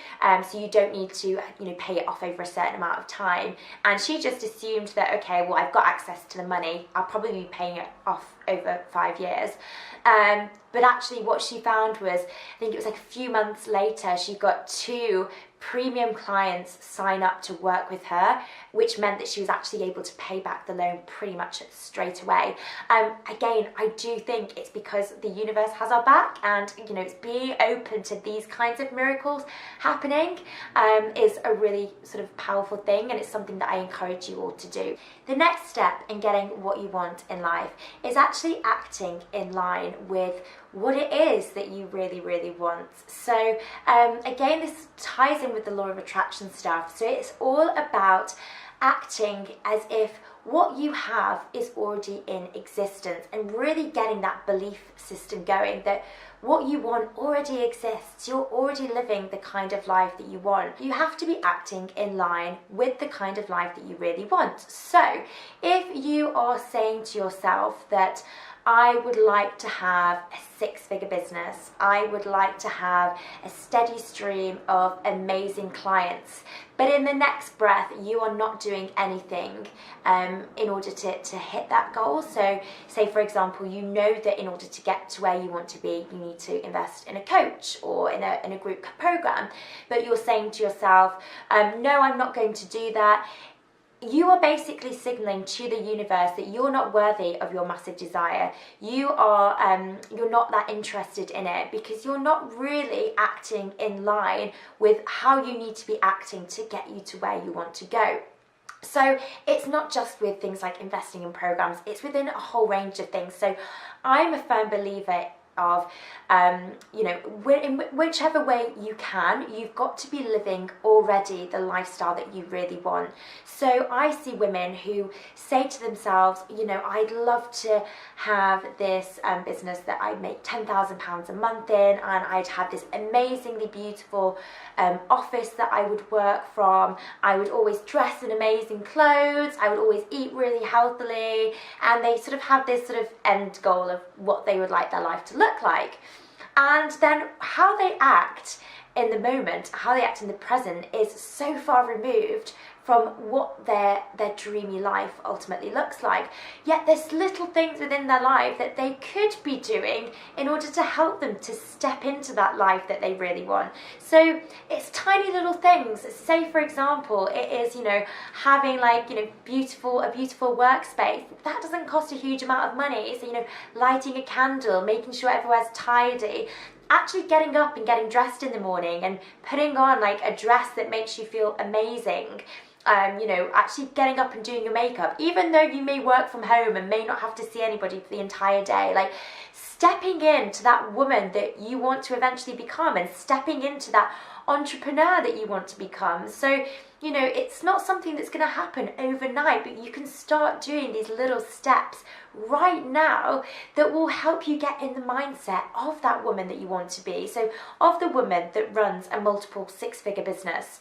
so you don't need to pay it off over a certain amount of time. And she just assumed that, okay, well, I've got access to the money, I'll probably be paying it off over 5 years. But actually what she found was, I think it was like a few months later, she got 2 premium clients sign up to work with her, which meant that she was actually able to pay back the loan pretty much straight away. Again, I do think it's because the universe has our back, and it's being open to these kinds of miracles happening is a really sort of powerful thing, and it's something that I encourage you all to do. The next step in getting what you want in life is actually acting in line with what it is that you really, really want. So again, this ties in with the law of attraction stuff. So it's all about acting as if what you have is already in existence, and really getting that belief system going that what you want already exists. You're already living the kind of life that you want. You have to be acting in line with the kind of life that you really want. So if you are saying to yourself that I would like to have a 6-figure business, I would like to have a steady stream of amazing clients, but in the next breath you are not doing anything in order to hit that goal. So say for example, you know that in order to get to where you want to be, you need to invest in a coach or in a group program, but you're saying to yourself, no, I'm not going to do that. You are basically signaling to the universe that you're not worthy of your massive desire. You're not that interested in it, because you're not really acting in line with how you need to be acting to get you to where you want to go. So it's not just with things like investing in programs, it's within a whole range of things. So I'm a firm believer of, in whichever way you can, you've got to be living already the lifestyle that you really want. So I see women who say to themselves, I'd love to have this business that I'd make £10,000 a month in, and I'd have this amazingly beautiful office that I would work from. I would always dress in amazing clothes. I would always eat really healthily. And they sort of have this sort of end goal of what they would like their life to look like. And then how they act in the moment, how they act in the present, is so far removed from what their dreamy life ultimately looks like. Yet there's little things within their life that they could be doing in order to help them to step into that life that they really want. So it's tiny little things. Say for example, it is, having a beautiful workspace. That doesn't cost a huge amount of money. So, lighting a candle, making sure everywhere's tidy, actually getting up and getting dressed in the morning and putting on a dress that makes you feel amazing. Actually getting up and doing your makeup, even though you may work from home and may not have to see anybody for the entire day, stepping into that woman that you want to eventually become, and stepping into that entrepreneur that you want to become. So, it's not something that's going to happen overnight, but you can start doing these little steps right now that will help you get in the mindset of that woman that you want to be. So, of the woman that runs a multiple six-figure business.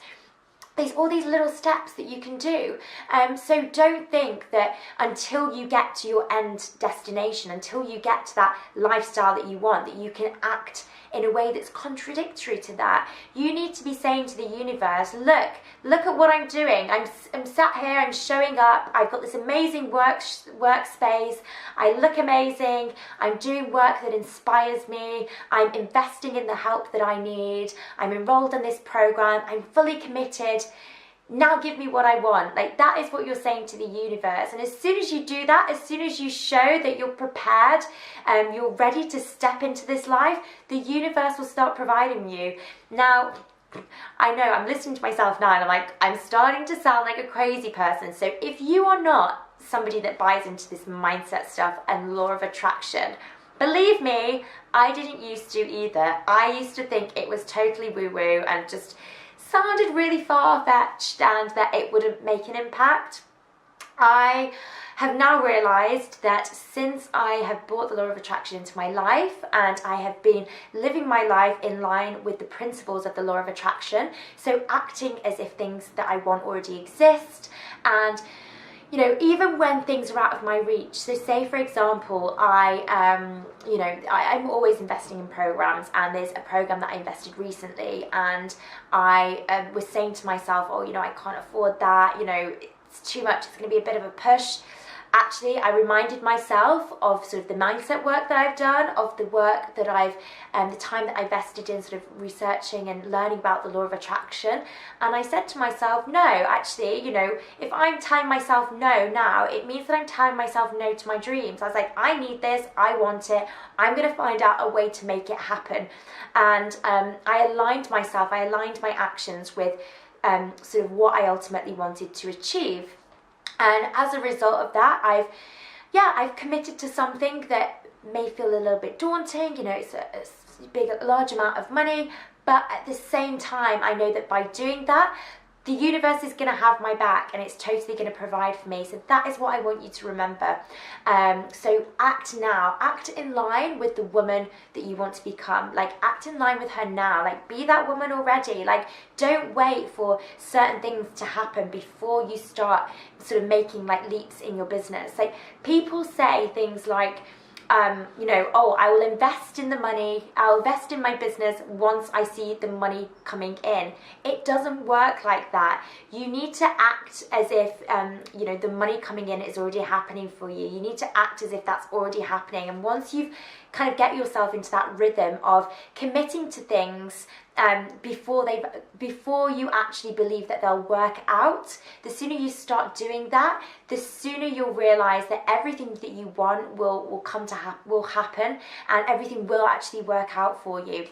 There's all these little steps that you can do. So don't think that until you get to your end destination, until you get to that lifestyle that you want, that you can act in a way that's contradictory to that. You need to be saying to the universe, look at what I'm doing. I'm sat here, I'm showing up, I've got this amazing workspace, I look amazing, I'm doing work that inspires me, I'm investing in the help that I need, I'm enrolled in this program, I'm fully committed. Now give me what I want. That is what you're saying to the universe. And as soon as you do that, as soon as you show that you're prepared, you're ready to step into this life, the universe will start providing you. Now, I know I'm listening to myself now and I'm starting to sound like a crazy person. So if you are not somebody that buys into this mindset stuff and law of attraction, believe me, I didn't used to either. I used to think it was totally woo-woo and just sounded really far-fetched and that it wouldn't make an impact. I have now realised that since I have brought the law of attraction into my life and I have been living my life in line with the principles of the law of attraction, so acting as if things that I want already exist, and even when things are out of my reach. So say for example, I'm always investing in programs, and there's a program that I invested recently, and I was saying to myself, I can't afford that, it's too much, it's going to be a bit of a push. Actually, I reminded myself of sort of the mindset work that I've done, of the work that the time that I invested in sort of researching and learning about the law of attraction. And I said to myself, no, actually, if I'm telling myself no now, it means that I'm telling myself no to my dreams. I was like, I need this, I want it, I'm going to find out a way to make it happen. And I aligned my actions with sort of what I ultimately wanted to achieve. And as a result of that, I've committed to something that may feel a little bit daunting. It's a large amount of money, but at the same time, I know that by doing that, the universe is going to have my back and it's totally going to provide for me. So that is what I want you to remember. So act now. Act in line with the woman that you want to become. Act in line with her now. Be that woman already. Don't wait for certain things to happen before you start sort of making leaps in your business. People say things like, oh, I will invest in the money, I'll invest in my business once I see the money coming in. It doesn't work like that. You need to act as if, the money coming in is already happening for you. You need to act as if that's already happening. And once you've kind of get yourself into that rhythm of committing to things before you actually believe that they'll work out, the sooner you start doing that, the sooner you'll realize that everything that you want will happen, and everything will actually work out for you.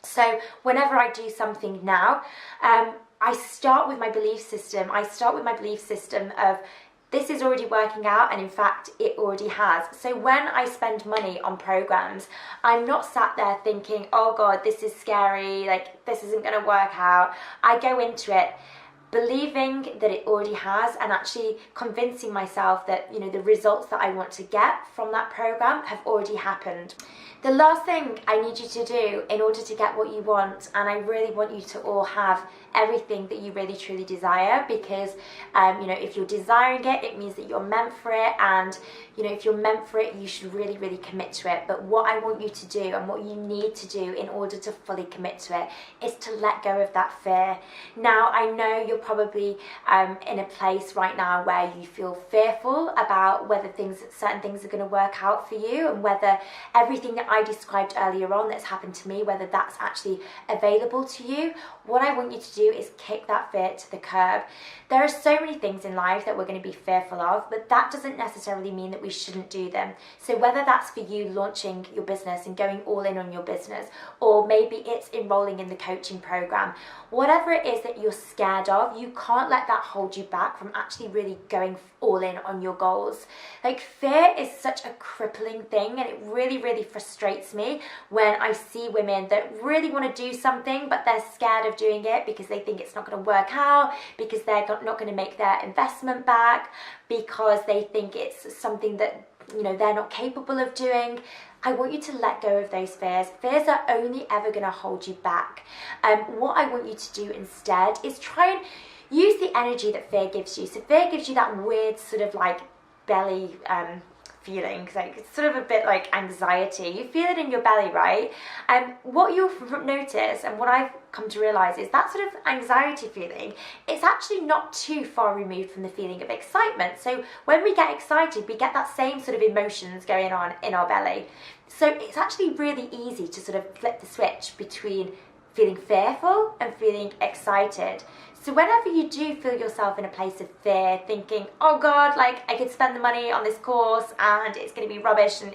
So whenever I do something now, I start with my belief system. I start with my belief system of, this is already working out, and in fact it already has. So when I spend money on programs, I'm not sat there thinking, oh God, this is scary, like this isn't going to work out. I go into it believing that it already has, and actually convincing myself that the results that I want to get from that program have already happened. The last thing I need you to do in order to get what you want, and I really want you to all have everything that you really truly desire, because if you're desiring it, it means that you're meant for it, and if you're meant for it, you should really, really commit to it. But what I want you to do, and what you need to do in order to fully commit to it, is to let go of that fear. Now, I know you're probably in a place right now where you feel fearful about whether certain things are going to work out for you, and whether everything that I described earlier on that's happened to me, whether that's actually available to you. What I want you to do is kick that fear to the curb. There are so many things in life that we're going to be fearful of, but that doesn't necessarily mean that we shouldn't do them. So whether that's for you launching your business and going all in on your business, or maybe it's enrolling in the coaching program, whatever it is that you're scared of, you can't let that hold you back from actually really going all in on your goals. Like, fear is such a crippling thing, and it really, really frustrates me when I see women that really want to do something, but they're scared of doing it because they think it's not going to work out, because they're not going to make their investment back, because they think it's something that they're not capable of doing. I want you to let go of those fears. Fears are only ever going to hold you back. What I want you to do instead is try and use the energy that fear gives you. So fear gives you that weird sort of like belly feeling, like it's sort of a bit like anxiety. You feel it in your belly, right? And what you'll notice, and what I've come to realize, is that sort of anxiety feeling, it's actually not too far removed from the feeling of excitement. So when we get excited, we get that same sort of emotions going on in our belly. So it's actually really easy to sort of flip the switch between feeling fearful and feeling excited. So whenever you do feel yourself in a place of fear, thinking, oh God, like I could spend the money on this course and it's going to be rubbish, and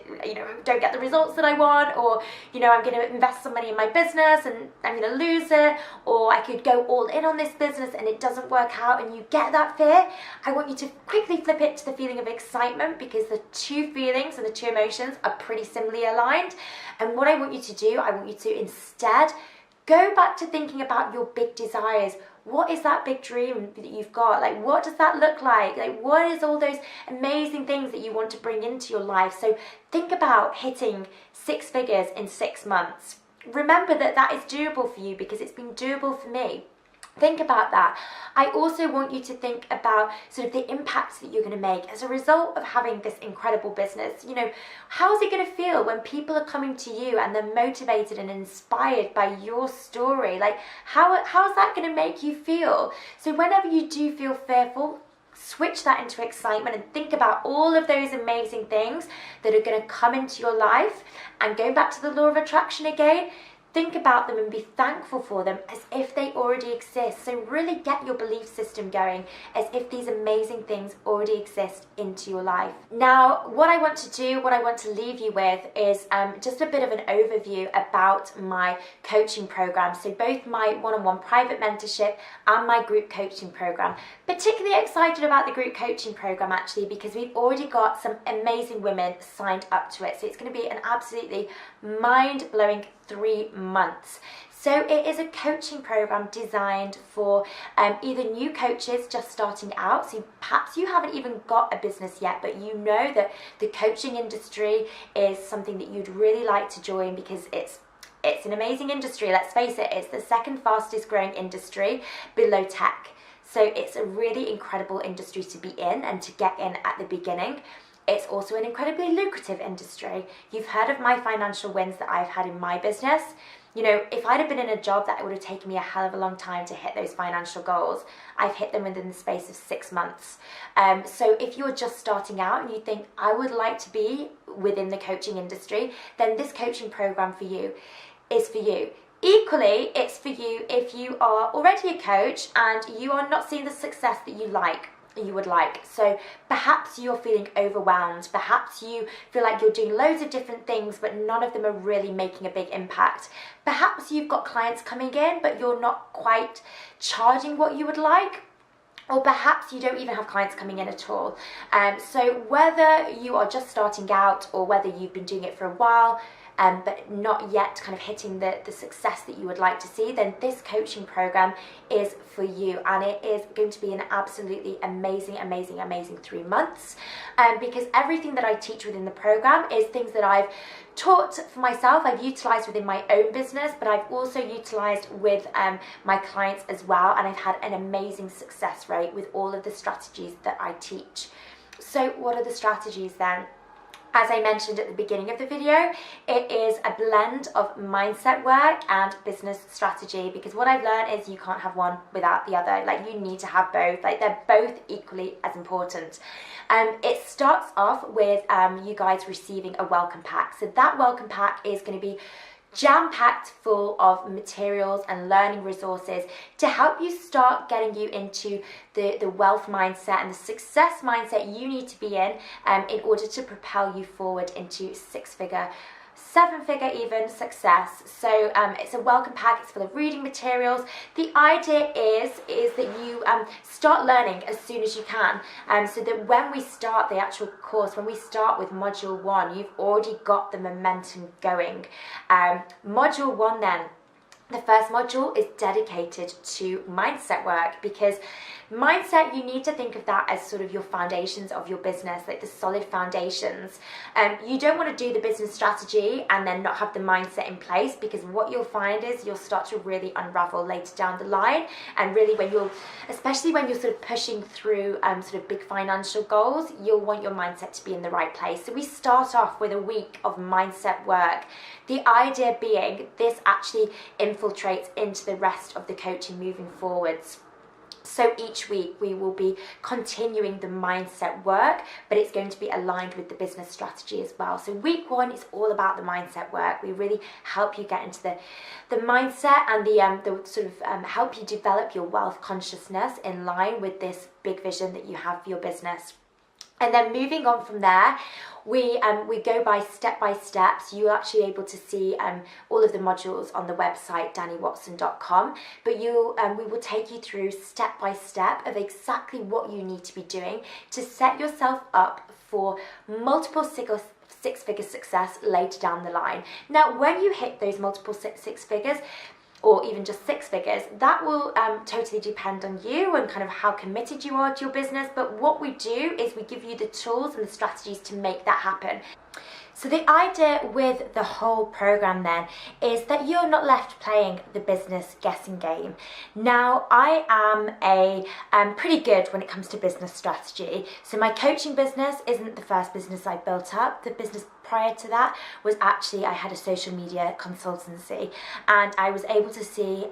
don't get the results that I want, or I'm going to invest some money in my business and I'm going to lose it, or I could go all in on this business and it doesn't work out, and you get that fear, I want you to quickly flip it to the feeling of excitement, because the two feelings and the two emotions are pretty similarly aligned. And what I want you to do, I want you to instead go back to thinking about your big desires. What is that big dream that you've got? Like, what does that look like? Like, what is all those amazing things that you want to bring into your life? So think about hitting 6 figures in 6 months. Remember that that is doable for you, because it's been doable for me. Think about that. I also want you to think about sort of the impacts that you're going to make as a result of having this incredible business. How is it going to feel when people are coming to you and they're motivated and inspired by your story? Like, how is that going to make you feel? So whenever you do feel fearful, switch that into excitement and think about all of those amazing things that are going to come into your life. And going back to the law of attraction again, think about them and be thankful for them as if they already exist. So really get your belief system going as if these amazing things already exist into your life. Now, what I want to do, what I want to leave you with is just a bit of an overview about my coaching program. So both my one-on-one private mentorship and my group coaching program. Particularly excited about the group coaching program, actually, because we've already got some amazing women signed up to it. So it's going to be an absolutely mind-blowing 3 months. So it is a coaching program designed for either new coaches just starting out. So perhaps you haven't even got a business yet, but you know that the coaching industry is something that you'd really like to join, because it's an amazing industry. Let's face it, it's the second fastest growing industry below tech. So it's a really incredible industry to be in and to get in at the beginning. It's also an incredibly lucrative industry. You've heard of my financial wins that I've had in my business. You know, if I'd have been in a job that would have taken me a hell of a long time to hit those financial goals, I've hit them within the space of 6 months. So if you're just starting out and you think, I would like to be within the coaching industry, then this coaching program for you is for you. Equally, it's for you if you are already a coach and you are not seeing the success that you would like. So perhaps you're feeling overwhelmed, perhaps you feel like you're doing loads of different things but none of them are really making a big impact. Perhaps you've got clients coming in but you're not quite charging what you would like, or perhaps you don't even have clients coming in at all. So whether you are just starting out or whether you've been doing it for a while, but not yet kind of hitting the success that you would like to see, then this coaching program is for you. And it is going to be an absolutely amazing 3 months, because everything that I teach within the program is things that I've taught for myself, I've utilized within my own business, but I've also utilized with my clients as well. And I've had an amazing success rate with all of the strategies that I teach. So what are the strategies then? As I mentioned at the beginning of the video, it is a blend of mindset work and business strategy, because what I've learned is you can't have one without the other. Like, you need to have both. Like, they're both equally as important. It starts off with you guys receiving a welcome pack. So that welcome pack is going to be jam-packed full of materials and learning resources to help you start getting you into the wealth mindset and the success mindset you need to be in order to propel you forward into 6-figure, 7-figure even success. So it's a welcome pack. It's full of reading materials. The idea is that you start learning as soon as you can, so that when we start the actual course, when we start with module 1, you've already got the momentum going. Module 1 then, the first module is dedicated to mindset work, because mindset, you need to think of that as sort of your foundations of your business, like the solid foundations. You don't want to do the business strategy and then not have the mindset in place, because what you'll find is you'll start to really unravel later down the line. And really especially when you're sort of pushing through sort of big financial goals, you'll want your mindset to be in the right place. So we start off with a week of mindset work. The idea being this actually infiltrates into the rest of the coaching moving forwards. So each week we will be continuing the mindset work, but it's going to be aligned with the business strategy as well. So week 1 is all about the mindset work. We really help you get into the mindset and the sort of help you develop your wealth consciousness in line with this big vision that you have for your business. And then moving on from there, we go by steps. You're actually able to see all of the modules on the website dannywatson.com, but we will take you through step by step of exactly what you need to be doing to set yourself up for multiple 6-figure success later down the line. Now, when you hit those multiple six figures, or even just 6 figures, that will totally depend on you and kind of how committed you are to your business. But what we do is we give you the tools and the strategies to make that happen. So the idea with the whole program then is that you're not left playing the business guessing game. Now, I am pretty good when it comes to business strategy. So my coaching business isn't the first business I built up. The business prior to that was actually, I had a social media consultancy, and I was able to see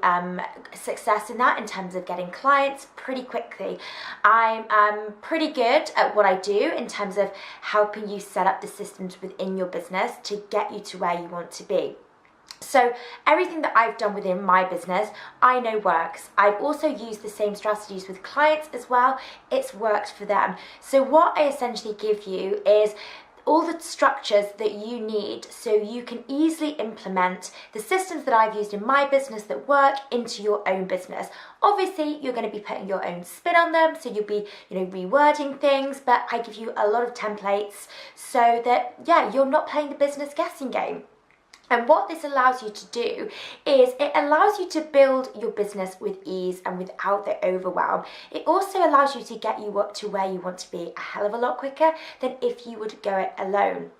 success in that in terms of getting clients pretty quickly. I'm pretty good at what I do in terms of helping you set up the systems within your business to get you to where you want to be. So everything that I've done within my business, I know works. I've also used the same strategies with clients as well. It's worked for them. So what I essentially give you is all the structures that you need so you can easily implement the systems that I've used in my business that work into your own business. Obviously, you're going to be putting your own spin on them, so you'll be, rewording things, but I give you a lot of templates so that, you're not playing the business guessing game. And what this allows you to do is it allows you to build your business with ease and without the overwhelm. It also allows you to get you up to where you want to be a hell of a lot quicker than if you would go it alone.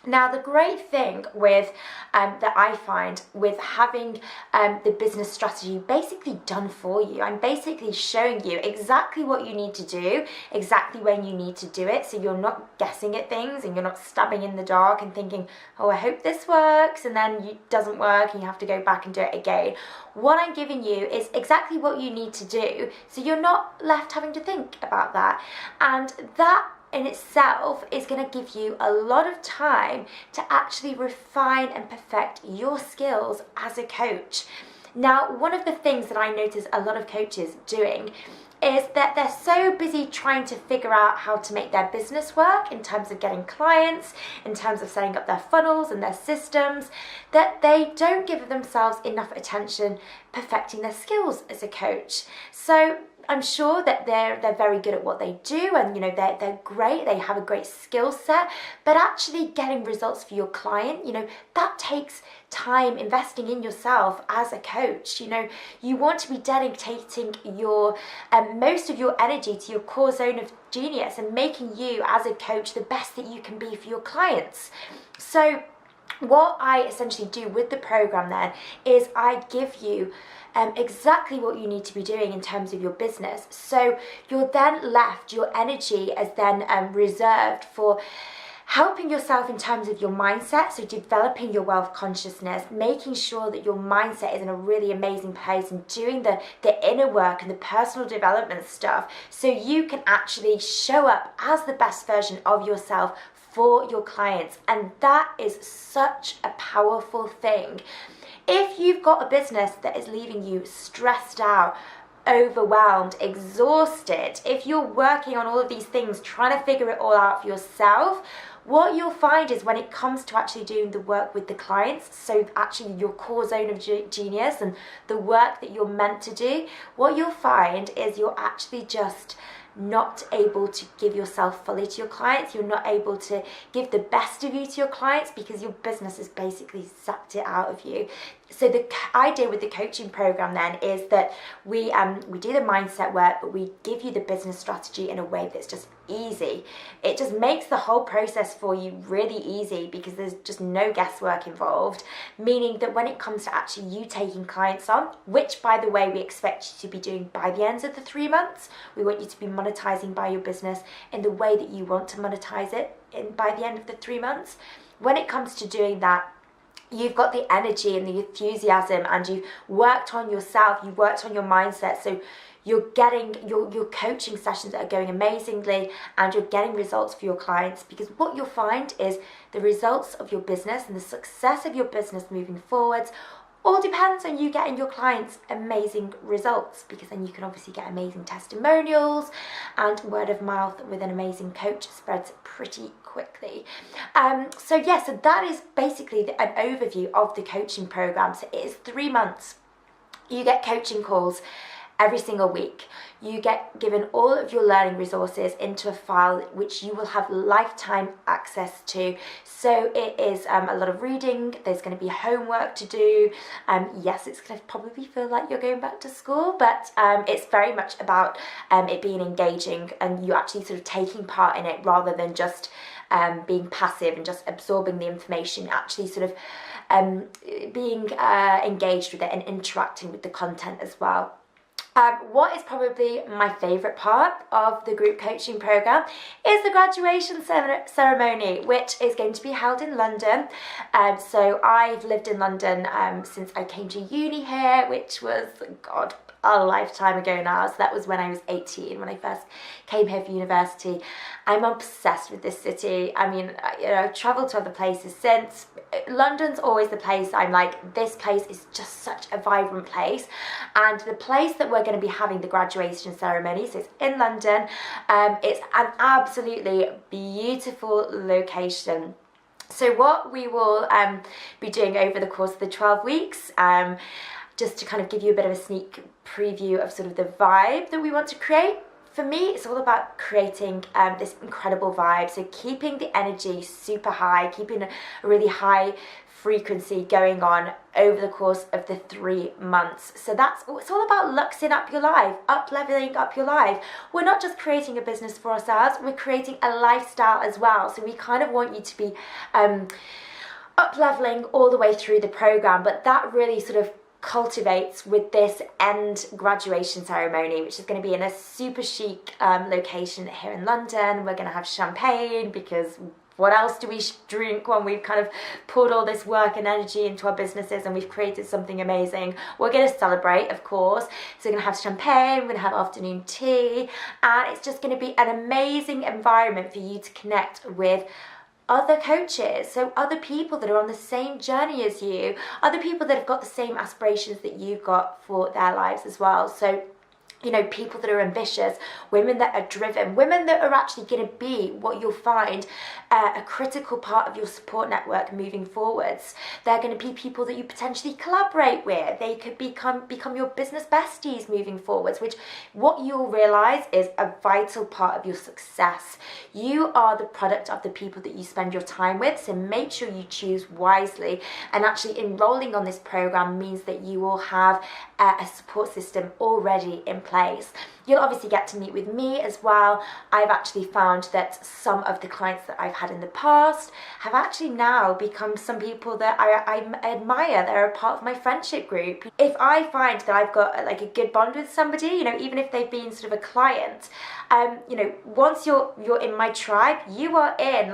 Now, the great thing with that I find with having the business strategy basically done for you, I'm basically showing you exactly what you need to do, exactly when you need to do it, so you're not guessing at things and you're not stabbing in the dark and thinking, oh, I hope this works, and then it doesn't work and you have to go back and do it again. What I'm giving you is exactly what you need to do, so you're not left having to think about that. And that in itself is going to give you a lot of time to actually refine and perfect your skills as a coach. Now, one of the things that I notice a lot of coaches doing is that they're so busy trying to figure out how to make their business work in terms of getting clients, in terms of setting up their funnels and their systems, that they don't give themselves enough attention perfecting their skills as a coach. So I'm sure that they're very good at what they do, and they're great, they have a great skill set, but actually getting results for your client, that takes time investing in yourself as a coach. You want to be dedicating your most of your energy to your core zone of genius and making you as a coach the best that you can be for your clients. So what I essentially do with the program then is I give you exactly what you need to be doing in terms of your business. So you're then left, your energy is then reserved for helping yourself in terms of your mindset, so developing your wealth consciousness, making sure that your mindset is in a really amazing place and doing the inner work and the personal development stuff so you can actually show up as the best version of yourself for your clients. And that is such a powerful thing. If you've got a business that is leaving you stressed out, overwhelmed, exhausted, if you're working on all of these things, trying to figure it all out for yourself, what you'll find is when it comes to actually doing the work with the clients, so actually your core zone of genius and the work that you're meant to do, what you'll find is you're actually just not able to give yourself fully to your clients. You're not able to give the best of you to your clients because your business has basically sucked it out of you. So the idea with the coaching program then is that we do the mindset work, but we give you the business strategy in a way that's just easy. It just makes the whole process for you really easy because there's just no guesswork involved, meaning that when it comes to actually you taking clients on, which by the way we expect you to be doing by the end of the 3 months, we want you to be monetizing by your business in the way that you want to monetize it by the end of the 3 months. When it comes to doing that, you've got the energy and the enthusiasm, and you've worked on yourself, you've worked on your mindset, so you're getting your coaching sessions are going amazingly and you're getting results for your clients, because what you'll find is the results of your business and the success of your business moving forwards all depends on you getting your clients amazing results, because then you can obviously get amazing testimonials, and word of mouth with an amazing coach spreads pretty quickly. So that is basically an overview of the coaching program. So it is 3 months. You get coaching calls every single week. You get given all of your learning resources into a file which you will have lifetime access to. So it is a lot of reading, there's going to be homework to do. Yes, it's going to probably feel like you're going back to school, but it's very much about it being engaging and you actually sort of taking part in it rather than just being passive and just absorbing the information, actually sort of being engaged with it and interacting with the content as well. What is probably my favourite part of the group coaching program is the graduation ceremony, which is going to be held in London. So I've lived in London since I came to uni here, which was, God, a lifetime ago now. So that was when I was 18, when I first came here for university. I'm obsessed with this city. I mean, I've travelled to other places since. London's always the place I'm like, this place is just such a vibrant place. And the place that we're going to be having the graduation ceremony, so it's in London. It's an absolutely beautiful location. So what we will be doing over the course of the 12 weeks, just to kind of give you a bit of a sneak preview of sort of the vibe that we want to create for me, it's all about creating this incredible vibe. So keeping the energy super high, keeping a really high frequency going on over the course of the 3 months. So it's all about luxing up your life, leveling up your life. We're not just creating a business for ourselves, we're creating a lifestyle as well. So we kind of want you to be up leveling all the way through the program, but that really sort of cultivates with this end graduation ceremony, which is going to be in a super chic location here in London. We're going to have champagne, because what else do we drink when we've kind of poured all this work and energy into our businesses and we've created something amazing? We're going to celebrate, of course. So we're going to have champagne, we're going to have afternoon tea, and it's just going to be an amazing environment for you to connect with other coaches, so other people that are on the same journey as you, other people that have got the same aspirations that you've got for their lives as well. So, you know, people that are ambitious, women that are driven, women that are actually going to be what you'll find a critical part of your support network moving forwards. They're going to be people that you potentially collaborate with. They could become your business besties moving forwards, which what you'll realize is a vital part of your success. You are the product of the people that you spend your time with, so make sure you choose wisely. And actually enrolling on this program means that you will have a support system already in place. You'll obviously get to meet with me as well. I've actually found that some of the clients that I've had in the past have actually now become some people that I admire. They're a part of my friendship group. If I find that I've got like a good bond with somebody, you know, even if they've been sort of a client, you know, once you're in my tribe, you are in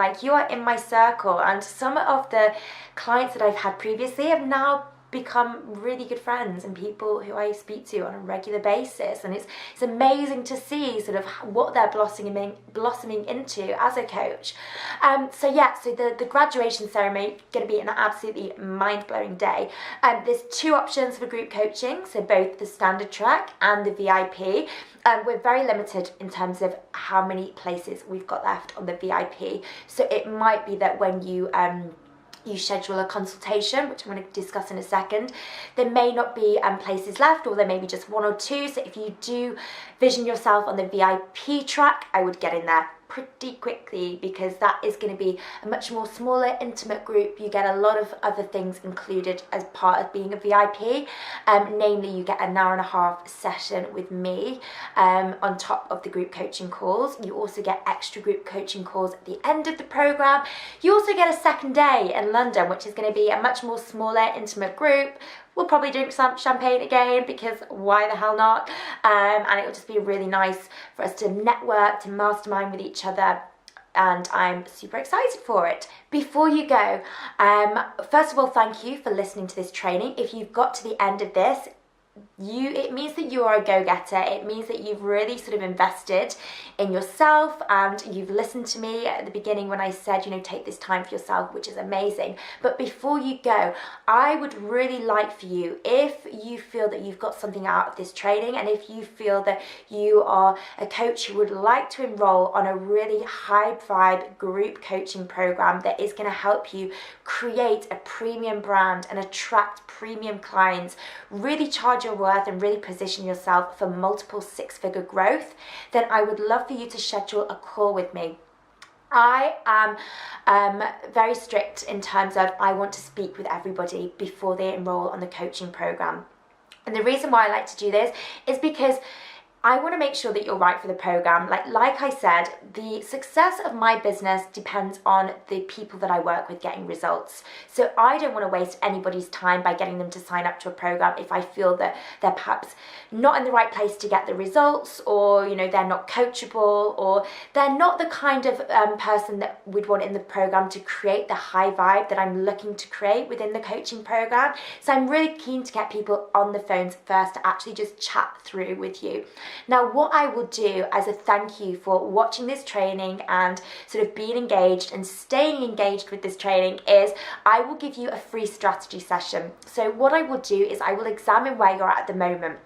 my circle. And some of the clients that I've had previously have now become really good friends and people who I speak to on a regular basis, and it's amazing to see sort of what they're blossoming into as a coach. So the graduation ceremony is going to be an absolutely mind-blowing day. There's 2 options for group coaching, so both the standard track and the VIP. We're very limited in terms of how many places we've got left on the VIP, so it might be that when you schedule a consultation, which I'm going to discuss in a second, there may not be places left, or there may be just 1 or 2. So if you do vision yourself on the VIP track, I would get in there pretty quickly, because that is going to be a much more smaller, intimate group. You get a lot of other things included as part of being a VIP, namely you get an 1.5-hour session with me on top of the group coaching calls. You also get extra group coaching calls at the end of the program. You also get a second day in London, which is going to be a much more smaller, intimate group. We'll probably drink some champagne again, because why the hell not? And it will just be really nice for us to network, to mastermind with each other. And I'm super excited for it. Before you go, first of all, thank you for listening to this training. If you've got to the end of this, it means that you are a go-getter. It means that you've really sort of invested in yourself, and you've listened to me at the beginning when I said, you know, take this time for yourself, which is amazing. But before you go, I would really like for you, if you feel that you've got something out of this training, and if you feel that you are a coach who would like to enroll on a really high vibe group coaching program that is going to help you create a premium brand and attract premium clients, really charge your worth and really position yourself for multiple 6-figure growth, then I would love for you to schedule a call with me. I am very strict in terms of I want to speak with everybody before they enroll on the coaching program. And the reason why I like to do this is because I want to make sure that you're right for the program. Like I said, the success of my business depends on the people that I work with getting results. So I don't want to waste anybody's time by getting them to sign up to a program if I feel that they're perhaps not in the right place to get the results, or you know, they're not coachable, or they're not the kind of person that we'd want in the program to create the high vibe that I'm looking to create within the coaching program. So I'm really keen to get people on the phones first to actually just chat through with you. Now, what I will do as a thank you for watching this training and sort of being engaged and staying engaged with this training is I will give you a free strategy session. So what I will do is I will examine where you're at the moment.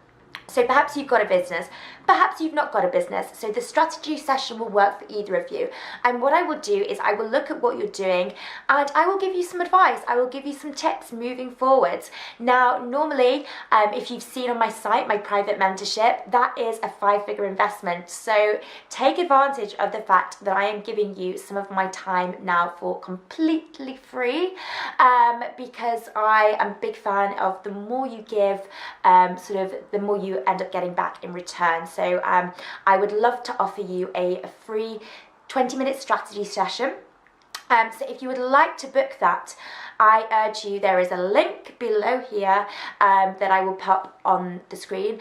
So perhaps you've got a business, perhaps you've not got a business. So the strategy session will work for either of you. And what I will do is I will look at what you're doing and I will give you some advice. I will give you some tips moving forwards. Now, normally, if you've seen on my site, my private mentorship, that is a 5-figure investment. So take advantage of the fact that I am giving you some of my time now for completely free, because I am a big fan of the more you give, the more you end up getting back in return. So I would love to offer you a free 20-minute strategy session. So if you would like to book that, I urge you, there is a link below here that I will pop on the screen.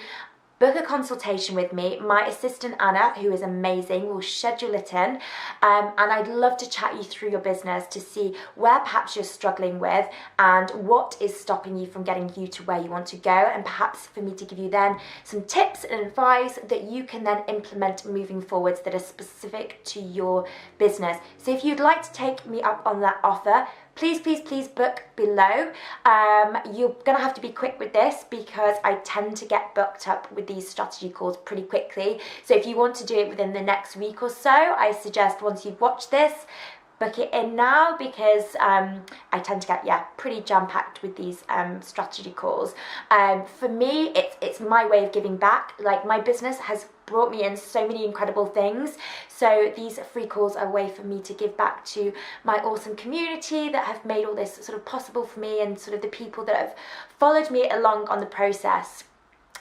Book a consultation with me. My assistant Anna, who is amazing, will schedule it in, and I'd love to chat you through your business to see where perhaps you're struggling with and what is stopping you from getting you to where you want to go, and perhaps for me to give you then some tips and advice that you can then implement moving forwards that are specific to your business. So if you'd like to take me up on that offer, please book below. You're gonna have to be quick with this because I tend to get booked up with these strategy calls pretty quickly. So if you want to do it within the next week or so, I suggest once you've watched this, book it in now, because I tend to get pretty jam-packed with these strategy calls. For me, it's my way of giving back. Like, my business has brought me in so many incredible things, so these free calls are a way for me to give back to my awesome community that have made all this sort of possible for me, and sort of the people that have followed me along on the process.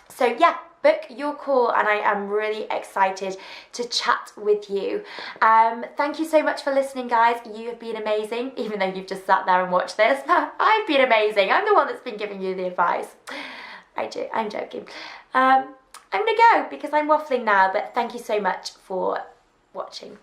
So yeah, book your call, and I am really excited to chat with you. Thank you so much for listening, guys. You have been amazing, even though you've just sat there and watched this. I've been amazing. I'm the one that's been giving you the advice. I'm joking. I'm gonna go because I'm waffling now, but thank you so much for watching.